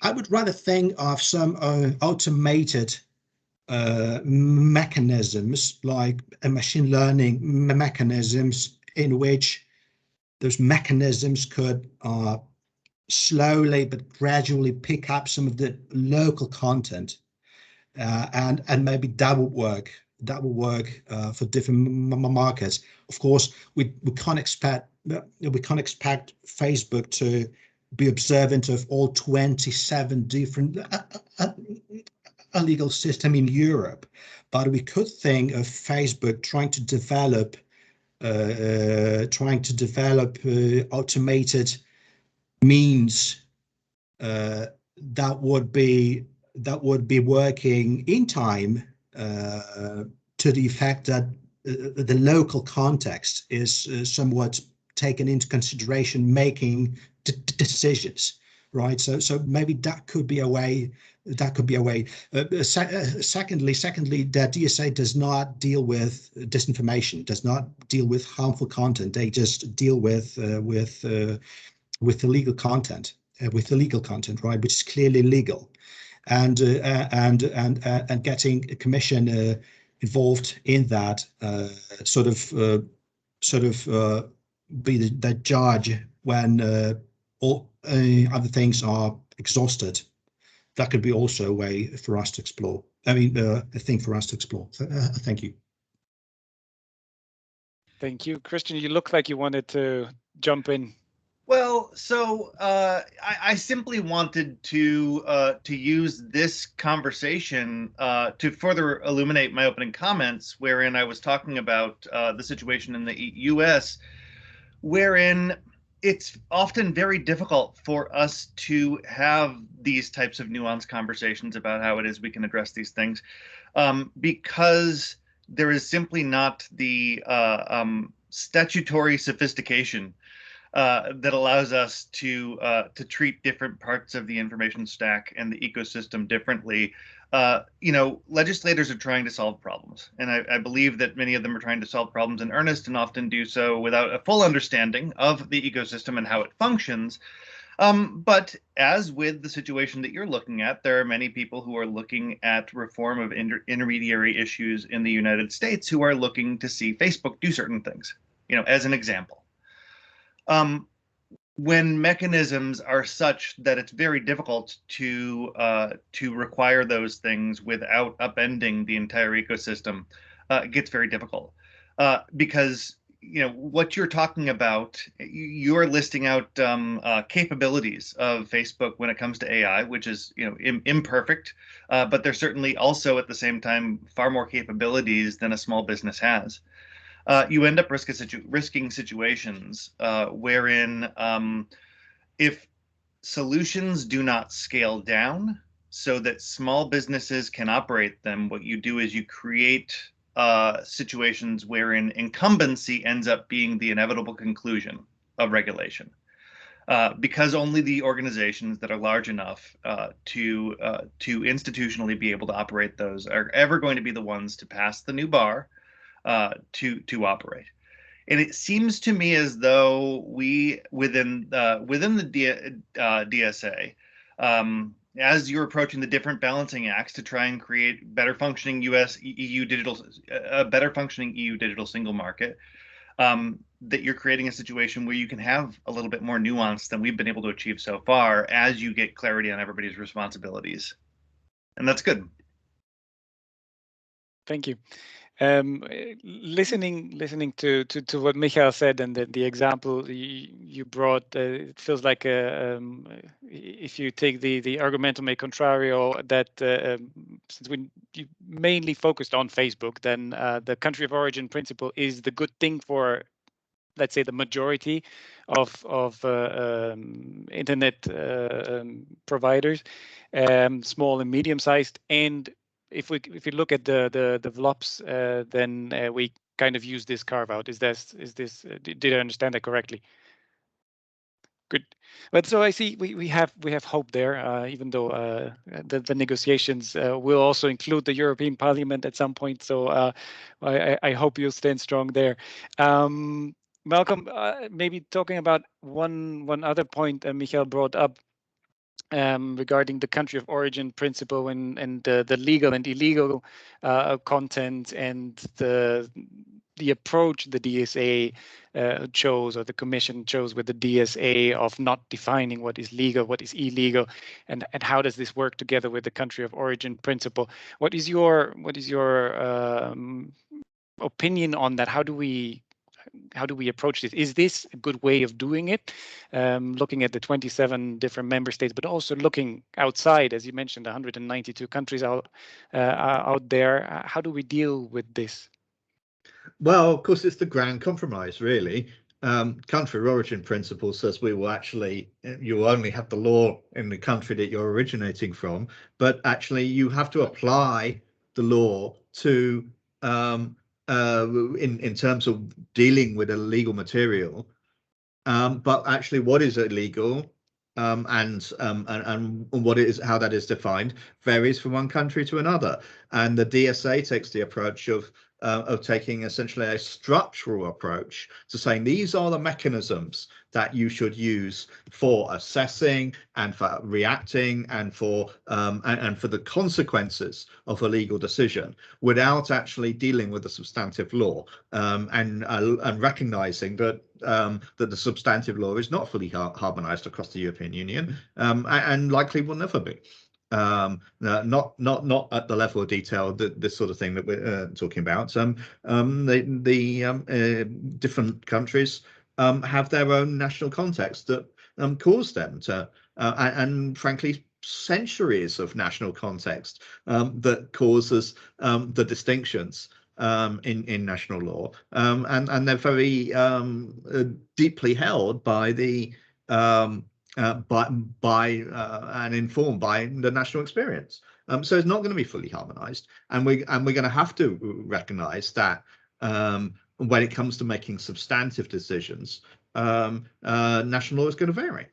I would rather think of some automated mechanisms, like machine learning mechanisms, in which those mechanisms could slowly but gradually pick up some of the local content. And maybe that will work. That will work for different markets. Of course, we can't expect Facebook to be observant of all 27 different legal system in Europe, but we could think of Facebook trying to develop automated means that would be working in time to the effect that the local context is somewhat taken into consideration, making decisions, right? So maybe that could be a way. Secondly, that DSA does not deal with disinformation, does not deal with harmful content. They just deal with the legal content, right, which is clearly legal. And getting a commission involved in that sort of be the judge when all other things are exhausted. That could be also a way for us to explore. I mean, a thing for us to explore. Thank you. Thank you, Christian. You look like you wanted to jump in. Well, so I simply wanted to use this conversation to further illuminate my opening comments, wherein I was talking about the situation in the U.S., wherein it's often very difficult for us to have these types of nuanced conversations about how it is we can address these things, because there is simply not the statutory sophistication that allows us to treat different parts of the information stack and the ecosystem differently. Legislators are trying to solve problems, and I believe that many of them are trying to solve problems in earnest and often do so without a full understanding of the ecosystem and how it functions. But as with the situation that you're looking at, there are many people who are looking at reform of intermediary issues in the United States who are looking to see Facebook do certain things, as an example. When mechanisms are such that it's very difficult to require those things without upending the entire ecosystem, it gets very difficult because what you're talking about, you're listing out capabilities of Facebook when it comes to AI, which is imperfect, but there's certainly also at the same time far more capabilities than a small business has. You end up risking situations wherein if solutions do not scale down so that small businesses can operate them, what you do is you create situations wherein incumbency ends up being the inevitable conclusion of regulation. Because only the organizations that are large enough to institutionally be able to operate those are ever going to be the ones to pass the new bar to operate. And it seems to me as though we within the DSA, as you're approaching the different balancing acts to try and create better functioning EU digital single market, that you're creating a situation where you can have a little bit more nuance than we've been able to achieve so far as you get clarity on everybody's responsibilities. And that's good. Thank you. Listening to what Michael said and the example you brought, it feels like if you take the argumentum e contrario, that since you mainly focused on Facebook, then the country of origin principle is the good thing for, let's say, the majority of internet providers, small and medium-sized. And if we look at the VLOPs, then we kind of use this carve out. Did I understand that correctly? Good. But so I see we have hope there, even though the negotiations will also include the European Parliament at some point. So I hope you'll stand strong there. Malcolm, maybe talking about one other point Michael brought up, regarding the country of origin principle and the legal and illegal content and the approach the DSA chose, or the Commission chose with the DSA, of not defining what is legal, what is illegal, and how does this work together with the country of origin principle? What is your opinion on that? How do we approach this? Is this a good way of doing it? Looking at the 27 different member states, but also looking outside, as you mentioned, 192 countries out there. How do we deal with this? Well, of course, it's the grand compromise, really. Country of origin principle says you will only have the law in the country that you're originating from, but actually you have to apply the law to in terms of dealing with illegal material, but actually what is illegal and what it is, how that is defined, varies from one country to another. And the DSA takes the approach of taking essentially a structural approach to saying these are the mechanisms that you should use for assessing and for reacting and for the consequences of a legal decision, without actually dealing with the substantive law, and recognizing that that the substantive law is not fully harmonized across the European Union, and likely will never be. Not at the level of detail that this sort of thing that we're talking about. The different countries have their own national context that cause them to, and frankly, centuries of national context that causes the distinctions in national law, and they're very deeply held by the and informed by the national experience. So it's not going to be fully harmonized, and we're going to have to recognize that when it comes to making substantive decisions, national law is going to vary.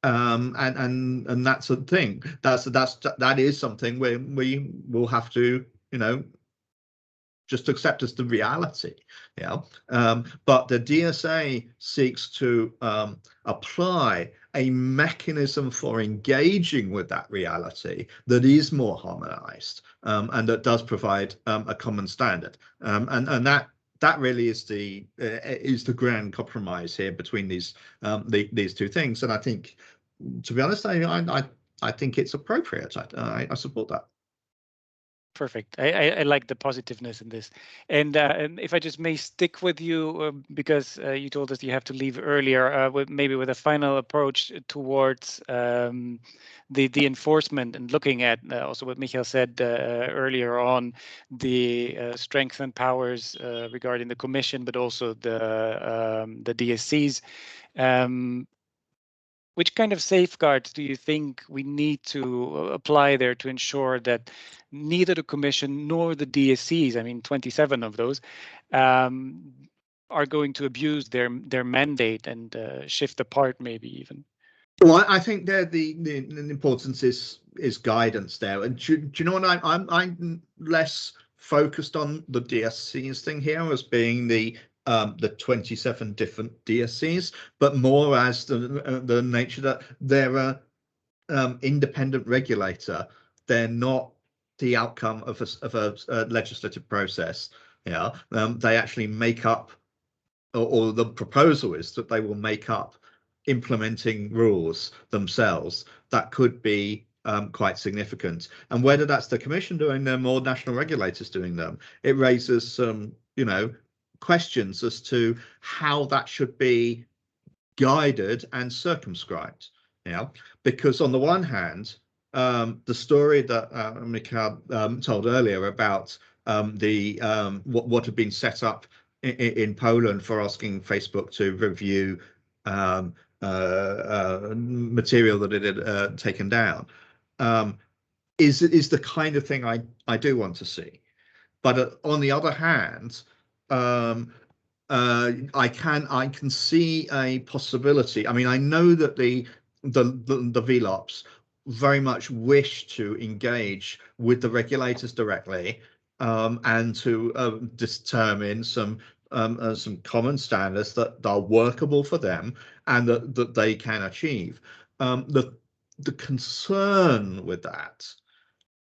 And that's a thing. That is something where we will have to, just accept as the reality. But the DSA seeks to apply a mechanism for engaging with that reality that is more harmonized, and that does provide a common standard, and that really is the grand compromise here between these two things. And I think, to be honest, I think it's appropriate. I support that. Perfect. I like the positiveness in this. And if I just may stick with you, because you told us you have to leave earlier, maybe with a final approach towards the enforcement, and looking at also what Michael said earlier on, the strengths and powers regarding the Commission, but also the DSCs. Which kind of safeguards do you think we need to apply there to ensure that neither the Commission nor the DSCs, I mean 27 of those, are going to abuse their mandate and shift apart, maybe even? Well, I think there the importance is guidance there. And do you know what, I'm less focused on the DSCs thing here as being the 27 different DSCs, but more as the nature that they're a independent regulator. They're not the outcome of a legislative process. They actually make up, or the proposal is that they will make up implementing rules themselves that could be quite significant. And whether that's the Commission doing them or national regulators doing them, it raises some, questions as to how that should be guided and circumscribed. Because on the one hand, the story that Michael told earlier about what had been set up in Poland for asking Facebook to review material that it had taken down is the kind of thing I do want to see. But on the other hand, I can see a possibility. I mean, I know that the VLOPs very much wish to engage with the regulators directly, and to determine some common standards that are workable for them and that they can achieve. The concern with that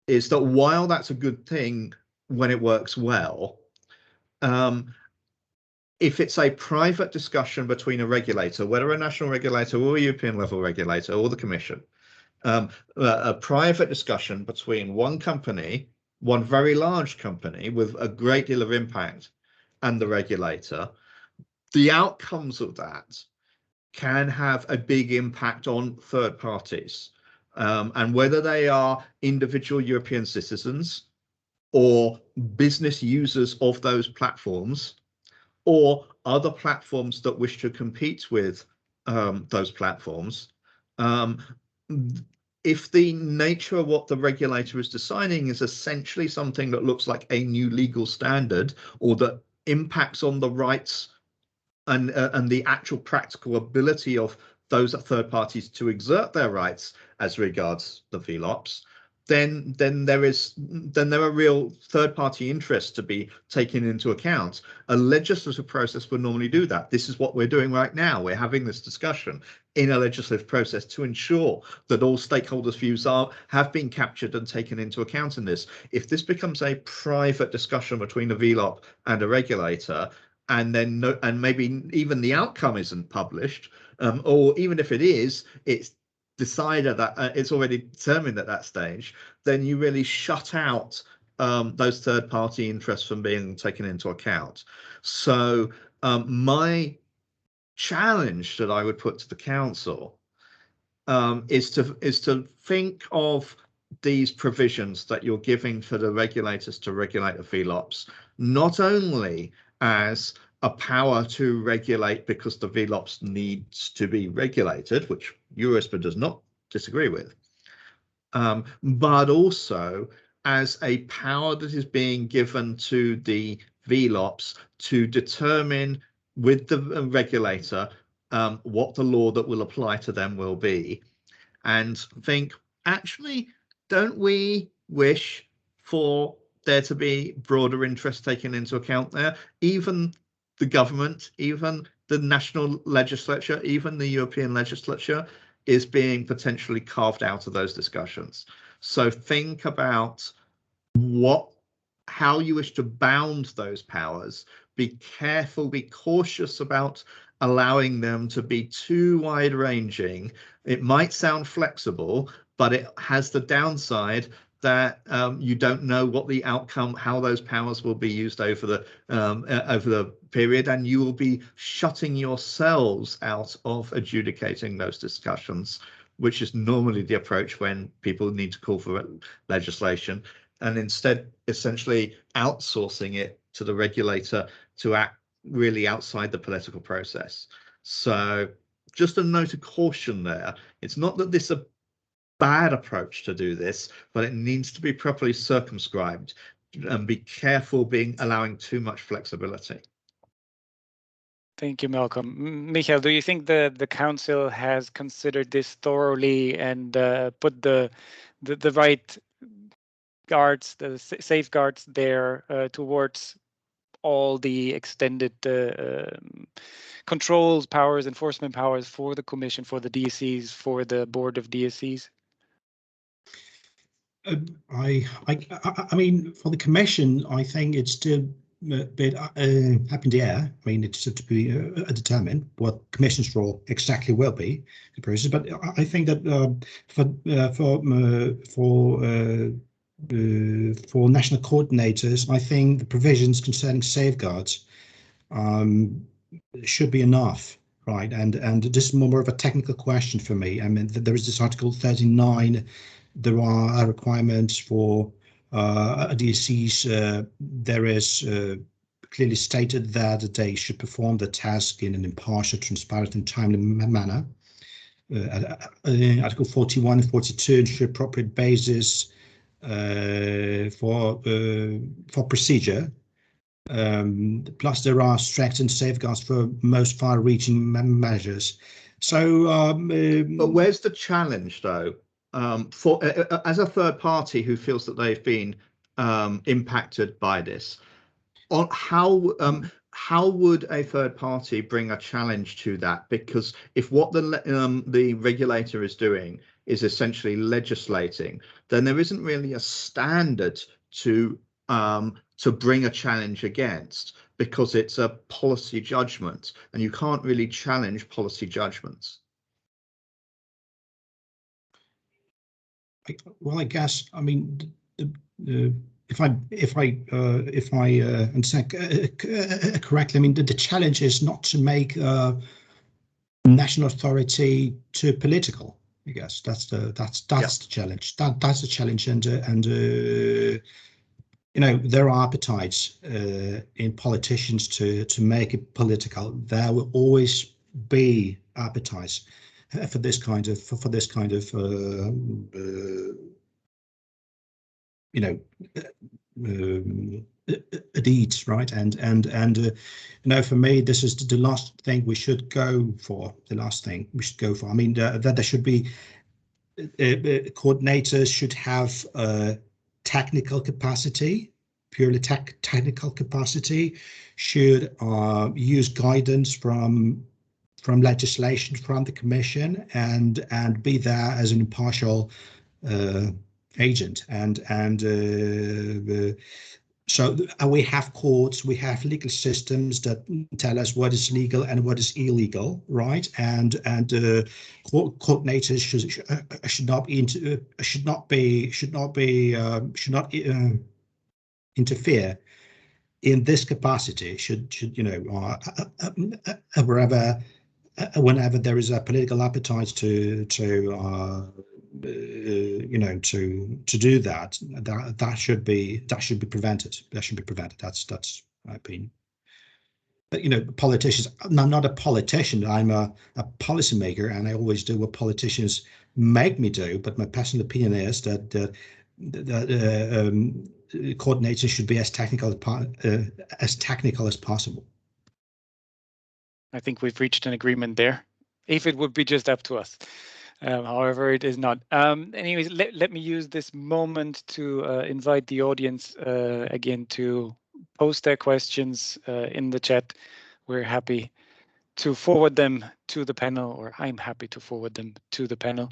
is that while that's a good thing when it works well, if it's a private discussion between a regulator, whether a national regulator or a European level regulator or the Commission, a private discussion between one company, one very large company with a great deal of impact, and the regulator, the outcomes of that can have a big impact on third parties. And whether they are individual European citizens or business users of those platforms, or other platforms that wish to compete with those platforms, if the nature of what the regulator is deciding is essentially something that looks like a new legal standard, or that impacts on the rights and the actual practical ability of those third parties to exert their rights as regards the VLOPs, then there are real third-party interests to be taken into account. A legislative process would normally do that. This is what we're doing right now. We're having this discussion in a legislative process to ensure that all stakeholders' views have been captured and taken into account in this. If this becomes a private discussion between a VLOP and a regulator, and maybe even the outcome isn't published, or even if it is, it's decided that it's already determined at that stage, then you really shut out those third-party interests from being taken into account. So my challenge that I would put to the council is to think of these provisions that you're giving for the regulators to regulate the VLOPs not only as a power to regulate because the VLOPs needs to be regulated, which EUROSPA does not disagree with, but also as a power that is being given to the VLOPs to determine with the regulator what the law that will apply to them will be, and think, actually, don't we wish for there to be broader interest taken into account there? Even the government, even the national legislature, even the European legislature is being potentially carved out of those discussions. So think about how you wish to bound those powers. Be careful, be cautious about allowing them to be too wide-ranging. It might sound flexible, but it has the downside that you don't know what the outcome, how those powers will be used over the period, and you will be shutting yourselves out of adjudicating those discussions, which is normally the approach when people need to call for legislation, and instead essentially outsourcing it to the regulator to act really outside the political process. So just a note of caution there. It's not that this is a bad approach to do this, but it needs to be properly circumscribed, and be careful allowing too much flexibility. Thank you, Malcolm. Michael, do you think the council has considered this thoroughly and put the right guards, the safeguards there towards all the extended controls, powers, enforcement powers for the Commission, for the DSCs, for the Board of DSCs? I mean, for the Commission, I think it's still a bit up in the air. I mean, it's still to be determined what Commission's role exactly will be the process. But I think that for national coordinators, I think the provisions concerning safeguards should be enough, right? And this is more of a technical question for me. I mean, there is this Article 39. There are requirements for DSCs. There is clearly stated that they should perform the task in an impartial, transparent, and timely manner. Article 41 and 42 ensure appropriate basis for procedure. Plus, there are strengthened safeguards for most far-reaching measures. So, but where's the challenge, though? For as a third party who feels that they've been impacted by this, on how would a third party bring a challenge to that? Because if what the regulator is doing is essentially legislating, then there isn't really a standard to bring a challenge against, because it's a policy judgment, and you can't really challenge policy judgments. Well, I guess, I mean, if I understand correctly, I mean, the challenge is not to make national authority too political. I guess that's the challenge. That's the challenge, and you know, there are appetites in politicians to make it political. There will always be appetites for this kind of you know, deeds, right? And you know, for me, this is the last thing we should go for. The last thing we should go for. I mean, that there should be coordinators should have technical capacity, purely technical capacity, should use guidance from legislation from the Commission, and be there as an impartial agent, and so we have courts, we have legal systems that tell us what is legal and what is illegal, right? And coordinators should not interfere in this capacity. Should you know, whenever there is a political appetite to you know, to do that should be prevented. That should be prevented. That's my opinion. But you know, politicians. I'm not a politician. I'm a policymaker, and I always do what politicians make me do. But my personal opinion is that coordinators should be as technical as possible. I think we've reached an agreement there, if it would be just up to us. However, it is not. Anyways, let me use this moment to invite the audience again to post their questions in the chat. We're happy to forward them to the panel, or I'm happy to forward them to the panel.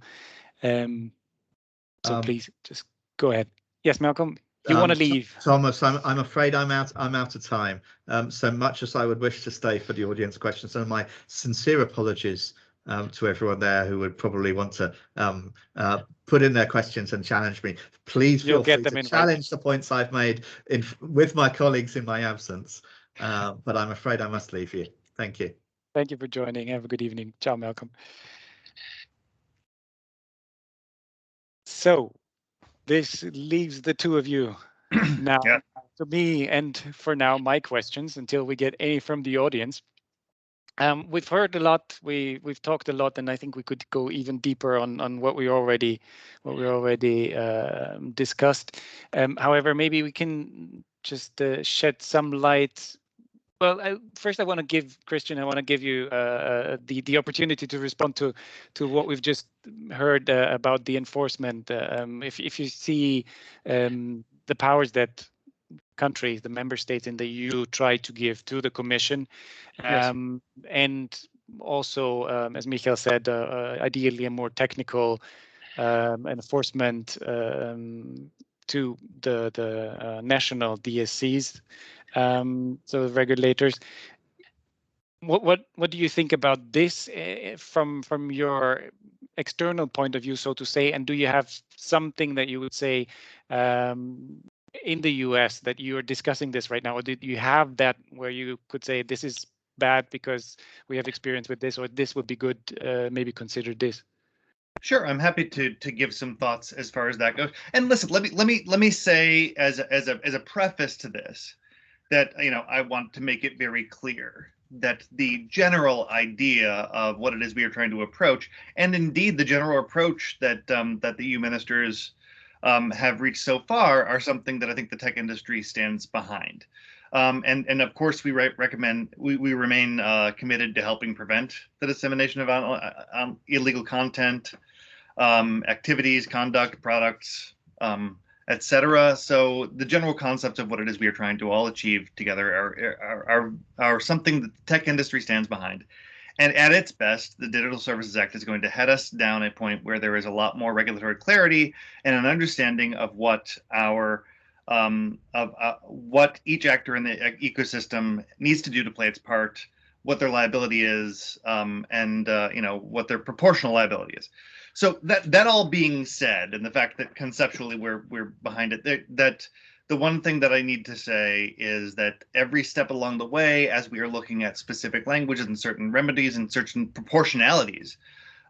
So please just go ahead. Yes, Malcolm, you want to leave? Thomas, I'm afraid I'm out of time. So much as I would wish to stay for the audience questions, and my sincere apologies to everyone there who would probably want to put in their questions and challenge me. Please feel free to challenge the points I've made with my colleagues in my absence. But I'm afraid I must leave you. Thank you. Thank you for joining. Have a good evening. Ciao, Malcolm. So this leaves the two of you now to me, and for now, my questions until we get any from the audience. We've heard a lot, we've talked a lot, and I think we could go even deeper on what we already discussed. However, maybe we can just shed some light. Well, first I want to give Christian, I want to give you the opportunity to respond to what we've just heard about the enforcement. If you see the powers that countries, the member states in the EU, try to give to the Commission, and also, as Michael said, ideally a more technical enforcement to the national DSCs. So the regulators. What do you think about this from your external point of view, so to say? And do you have something that you would say in the US that you are discussing this right now, or did you have that where you could say this is bad because we have experience with this, or this would be good, maybe consider this? Sure, I'm happy to give some thoughts as far as that goes. And listen, let me say as a preface to this that I want to make it very clear that the general idea of what it is we are trying to approach, and indeed the general approach that that the EU ministers have reached so far, are something that I think the tech industry stands behind. And of course, we recommend we remain committed to helping prevent the dissemination of illegal content, activities, conduct, products, etc. So the general concepts of what it is we are trying to all achieve together are something that the tech industry stands behind. And at its best, the Digital Services Act is going to head us down a point where there is a lot more regulatory clarity and an understanding of what what each actor in the ecosystem needs to do to play its part, what their liability is, and what their proportional liability is. So that all being said, and the fact that conceptually we're behind it, that the one thing that I need to say is that every step along the way, as we are looking at specific languages and certain remedies and certain proportionalities,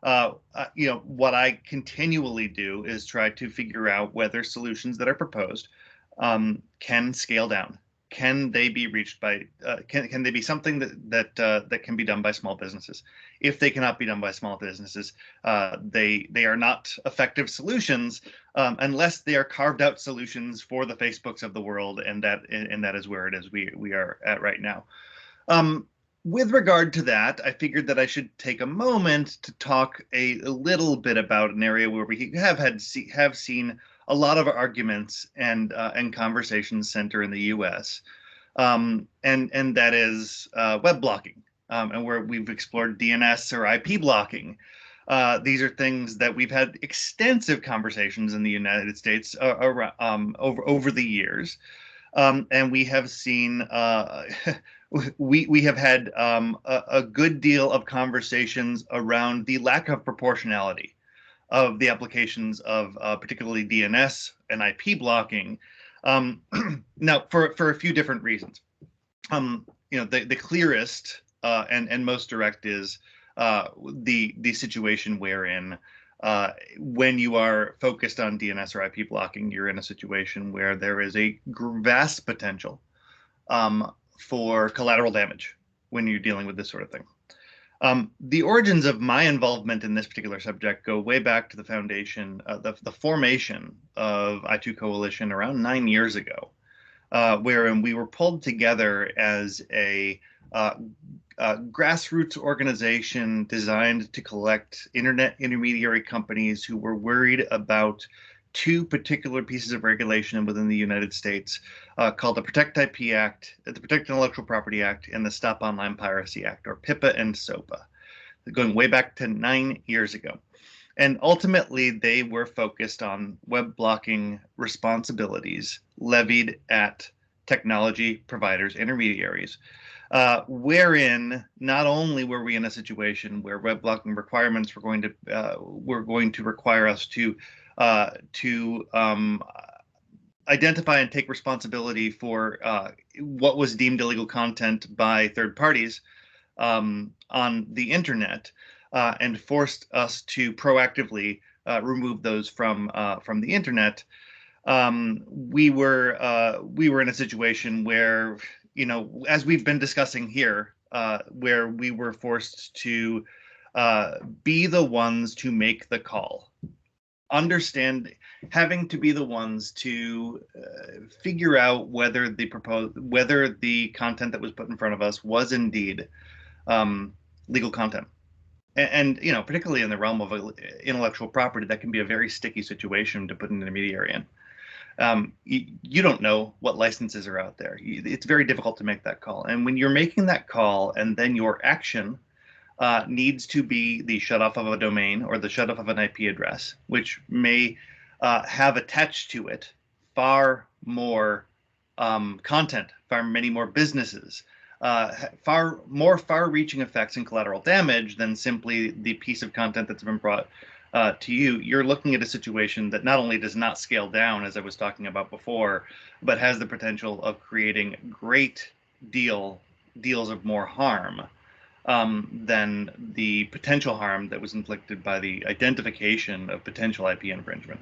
what I continually do is try to figure out whether solutions that are proposed can scale down. Can they be reached by? Can they be something that can be done by small businesses? If they cannot be done by small businesses, they are not effective solutions unless they are carved out solutions for the Facebooks of the world, and that is where it is we are at right now. With regard to that, I figured that I should take a moment to talk a little bit about an area where we have seen a lot of arguments and conversations center in the U.S. And that is web blocking, and where we've explored DNS or IP blocking. These are things that we've had extensive conversations in the United States over the years, and we have seen we have had a good deal of conversations around the lack of proportionality of the applications of particularly DNS and IP blocking. Now, for a few different reasons. The clearest and most direct is the situation wherein when you are focused on DNS or IP blocking, you're in a situation where there is a vast potential for collateral damage when you're dealing with this sort of thing. The origins of my involvement in this particular subject go way back to the foundation, the formation of I2 Coalition around 9 years ago, wherein we were pulled together as a grassroots organization designed to collect internet intermediary companies who were worried about two particular pieces of regulation within the United States called the Protect IP Act, the Protect Intellectual Property Act, and the Stop Online Piracy Act, or PIPA and SOPA, going way back to 9 years ago. And ultimately, they were focused on web blocking responsibilities levied at technology providers, intermediaries, wherein not only were we in a situation where web blocking requirements were going to require us to identify and take responsibility for what was deemed illegal content by third parties on the internet, and forced us to proactively remove those from the internet. We were in a situation where, as we've been discussing here, where we were forced to be the ones to make the call. Having to be the ones to figure out whether the content that was put in front of us was indeed legal content, and particularly in the realm of intellectual property, that can be a very sticky situation to put an intermediary in. You don't know what licenses are out there. It's very difficult to make that call, and when you're making that call, and then your action needs to be the shut-off of a domain or the shut-off of an IP address, which may have attached to it far more content, far many more businesses, far more far-reaching effects and collateral damage than simply the piece of content that's been brought to you. You're looking at a situation that not only does not scale down, as I was talking about before, but has the potential of creating great deals of more harm than the potential harm that was inflicted by the identification of potential IP infringement.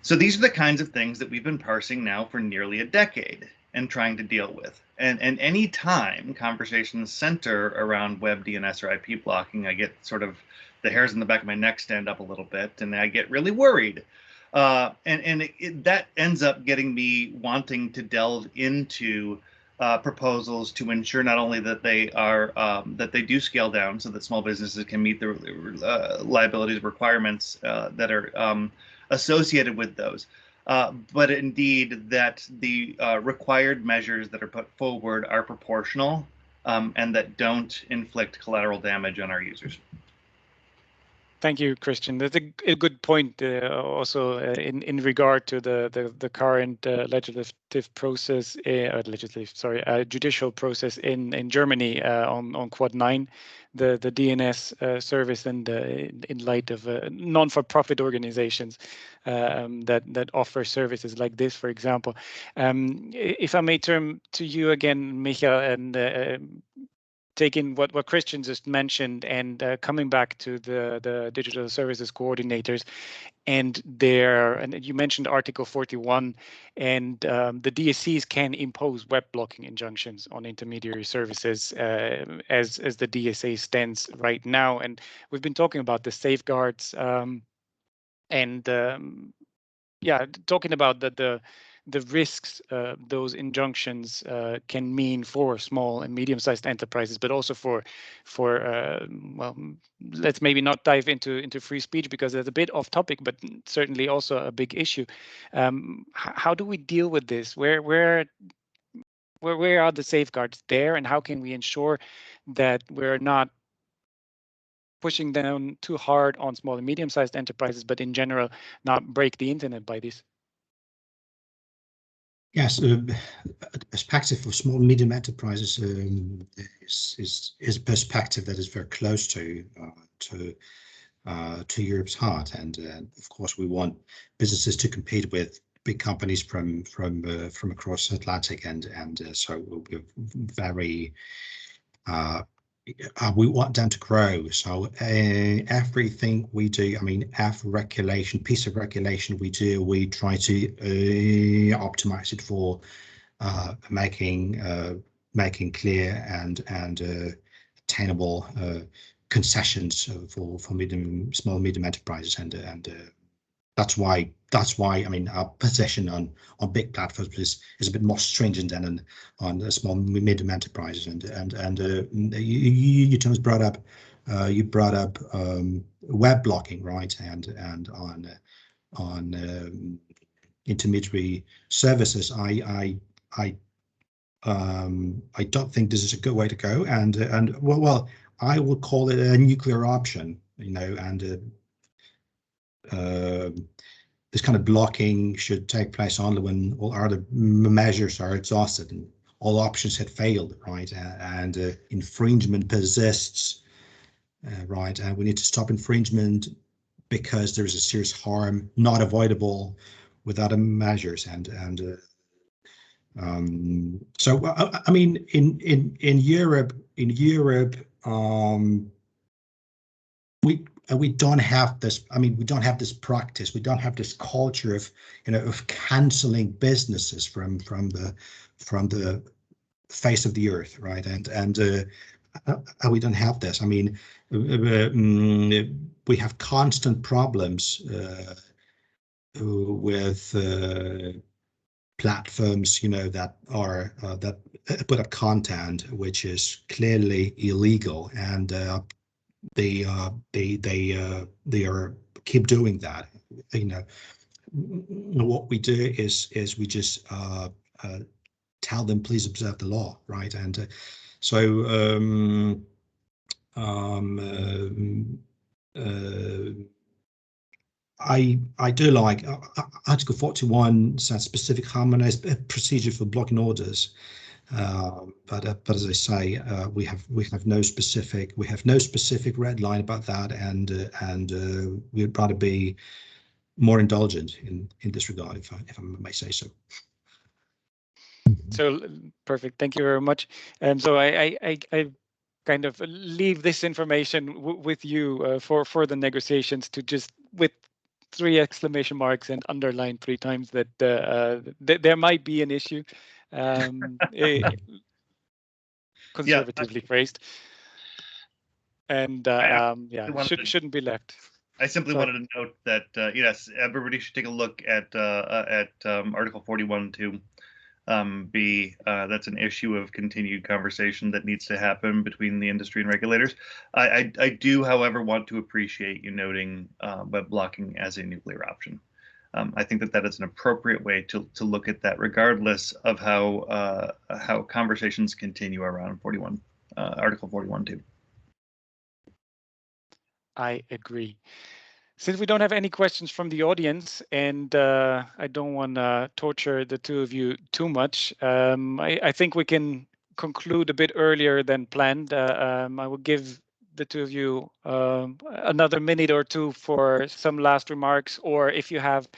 So these are the kinds of things that we've been parsing now for nearly a decade and trying to deal with. And any time conversations center around web DNS or IP blocking, I get sort of the hairs in the back of my neck stand up a little bit, and I get really worried. That ends up getting me wanting to delve into proposals to ensure not only that they are that they do scale down so that small businesses can meet the liabilities requirements that are associated with those, but indeed that the required measures that are put forward are proportional and that don't inflict collateral damage on our users. Thank you, Christian. That's a good point. Also, in regard to the current legislative process, judicial process in Germany on Quad 9, the DNS service, and in light of non-for-profit organizations that offer services like this, for example. If I may turn to you again, Michael, and taking what Christian just mentioned and coming back to the digital services coordinators and you mentioned Article 41, and the DSCs can impose web blocking injunctions on intermediary services as the DSA stands right now. And we've been talking about the safeguards talking about the risks those injunctions can mean for small and medium-sized enterprises, but also for let's maybe not dive into free speech because that's a bit off topic, but certainly also a big issue. How do we deal with this? Where are the safeguards there, and how can we ensure that we're not pushing down too hard on small and medium-sized enterprises, but in general not break the internet by this? Yes, a perspective for small and medium enterprises is a perspective that is very close to Europe's heart, and of course we want businesses to compete with big companies from across the Atlantic, and so we're very we want them to grow. So everything we do, I mean, every piece of regulation we do, we try to optimize it for making clear and attainable concessions for small and medium enterprises, and that's why that's why, I mean, our position on big platforms is a bit more stringent than on small medium enterprises. And you Thomas brought up web blocking, right? And on intermediary services, I don't think this is a good way to go. And well, I will call it a nuclear option, you know, and this kind of blocking should take place only when all other measures are exhausted and all options had failed, right? And infringement persists, right? And we need to stop infringement because there is a serious harm not avoidable with other measures. So I mean, in Europe, we don't have this. I mean, we don't have this practice. We don't have this culture of, you know, of canceling businesses from the face of the earth, right? And we don't have this. I mean, we have constant problems with platforms, you know, that are that put up content which is clearly illegal, and they are keep doing that. You know, what we do is we just tell them, please observe the law, right? And I do like Article 41 says specific harmonized procedure for blocking orders. But as I say, we have no specific red line about that, and we'd rather be more indulgent in this regard, if I may say so. So perfect. Thank you very much. So I kind of leave this information with you for the negotiations, to just with 3 exclamation marks and underline 3 times that there might be an issue. Conservatively phrased, and shouldn't be left. I simply wanted to note that yes, everybody should take a look at Article 41 to that's an issue of continued conversation that needs to happen between the industry and regulators. I do, however, want to appreciate you noting web blocking as a nuclear option. I think that is an appropriate way to look at that, regardless of how conversations continue around Article 41.2. I agree. Since we don't have any questions from the audience, and I don't want to torture the 2 of you too much, I think we can conclude a bit earlier than planned. I will give the 2 of you another minute or 2 for some last remarks, or if you have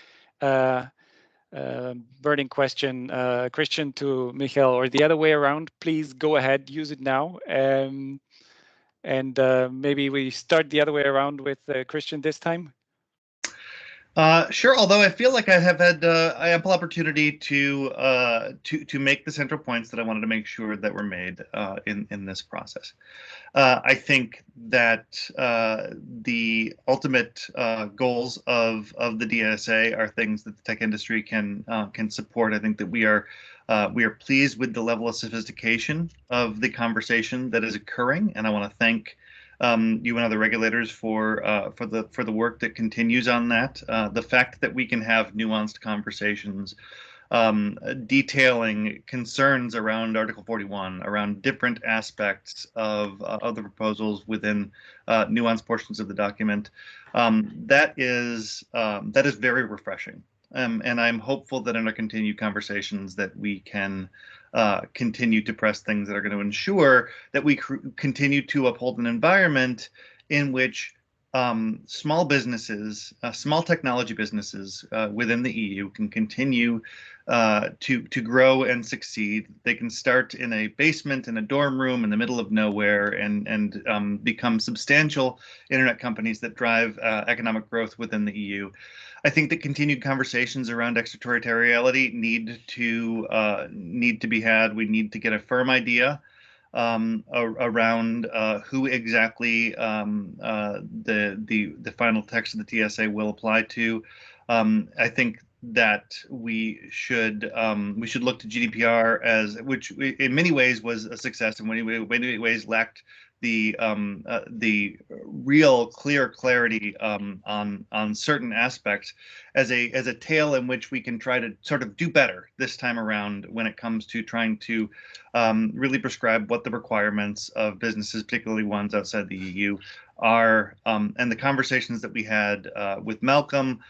burning question, Christian to Michael, or the other way around, please go ahead, use it now. And maybe we start the other way around with Christian this time. Sure. Although I feel like I have had ample opportunity to make the central points that I wanted to make sure that were made in this process. I think that the ultimate goals of the DSA are things that the tech industry can support. I think that we are pleased with the level of sophistication of the conversation that is occurring, and I want to thank you and other regulators for the work that continues on that. The fact that we can have nuanced conversations detailing concerns around Article 41, around different aspects of the proposals within nuanced portions of the document, that is very refreshing. And I'm hopeful that in our continued conversations that we can continue to press things that are going to ensure that we continue to uphold an environment in which small businesses, small technology businesses within the EU can continue to grow and succeed. They can start in a basement, in a dorm room, in the middle of nowhere, and become substantial internet companies that drive economic growth within the EU. I think that continued conversations around extraterritoriality need to be had. We need to get a firm idea around who exactly the final text of the TSA will apply to. I think that we should look to GDPR as, which in many ways was a success, and in many ways lacked the real clear clarity on certain aspects, as a tale in which we can try to sort of do better this time around when it comes to trying to really prescribe what the requirements of businesses, particularly ones outside the EU, are. And the conversations that we had with Malcolm,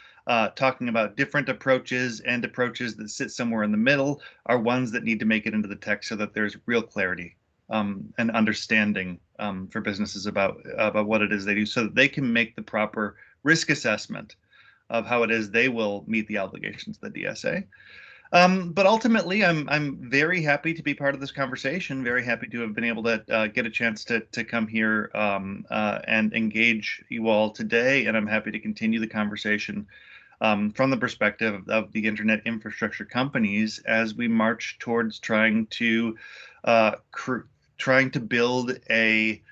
talking about different approaches and approaches that sit somewhere in the middle, are ones that need to make it into the text so that there's real clarity and understanding for businesses about what it is they do, so that they can make the proper risk assessment of how it is they will meet the obligations of the DSA. But ultimately, I'm very happy to be part of this conversation. Very happy to have been able to get a chance to come here and engage you all today, and I'm happy to continue the conversation from the perspective of the internet infrastructure companies as we march towards trying to build a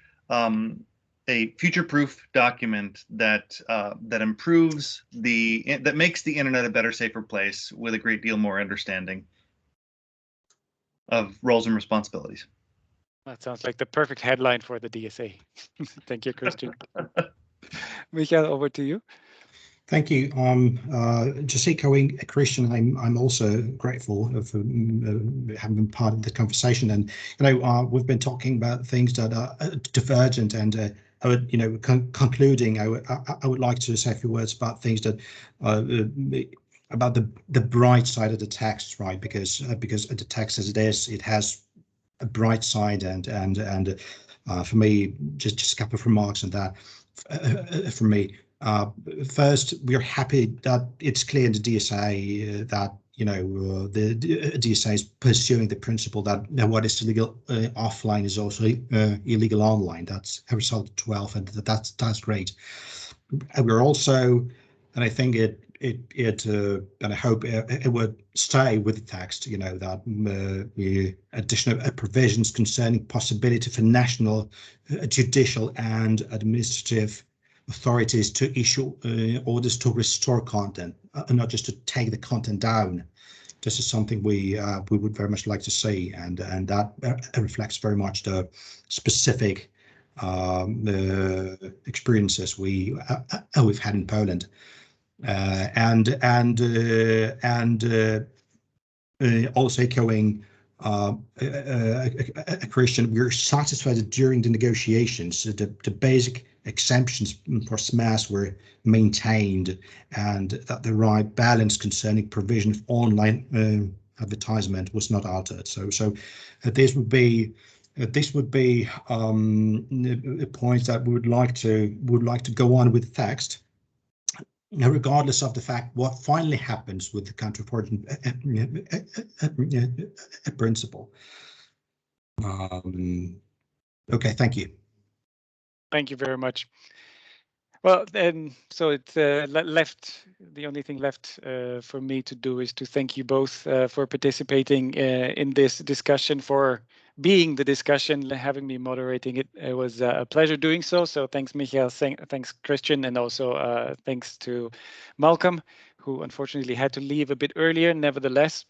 future-proof document that improves that makes the internet a better, safer place with a great deal more understanding of roles and responsibilities. That sounds like the perfect headline for the DSA. Thank you, Christian. Michael, over to you. Thank you. Just echoing Christian, I'm also grateful for having been part of the conversation. And we've been talking about things that are divergent, and I would, concluding, I would like to say a few words about things that about the bright side of the text, right? Because the text as it is, it has a bright side, and for me, just a couple of remarks on that. For me. First, we're happy that it's clear in the DSA that the DSA is pursuing the principle that what is illegal offline is also illegal online. That's a result of 12, and that's great. And we're also, and I think it and I hope it would stay with the text. That additional provisions concerning possibility for national, judicial, and administrative authorities to issue orders to restore content, and not just to take the content down. This is something we would very much like to see, and that reflects very much the specific experiences we've had in Poland, and also echoing Christian, we're satisfied that during the negotiations, the basic exemptions for SMAS were maintained, and that the right balance concerning provision of online advertisement was not altered. So this would be points that we would like to go on with the text, regardless of the fact what finally happens with the country of origin principle. Okay, thank you. Thank you very much. Well, then, so it's left. The only thing left for me to do is to thank you both for participating in this discussion, for being the discussion, having me moderating it. It was a pleasure doing so. So thanks, Michael. Thanks, Christian, and also thanks to Malcolm, who unfortunately had to leave a bit earlier. Nevertheless,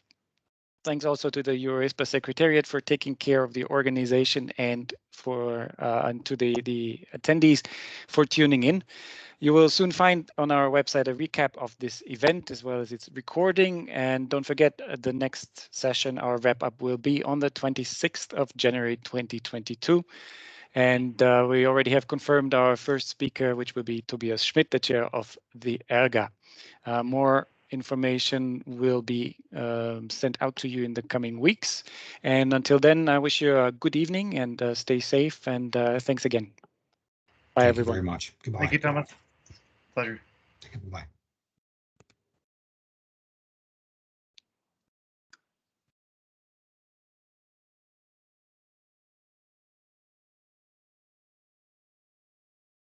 thanks also to the EURISPA Secretariat for taking care of the organization, and to the attendees for tuning in. You will soon find on our website a recap of this event as well as its recording. And don't forget, the next session, our wrap-up, will be on the 26th of January 2022. And we already have confirmed our first speaker, which will be Tobias Schmidt, the chair of the ERGA. More information will be sent out to you in the coming weeks. And until then, I wish you a good evening and stay safe. And thanks again. Bye, everyone. Thank you very much. Goodbye. Thank you, Thomas. Pleasure. Bye.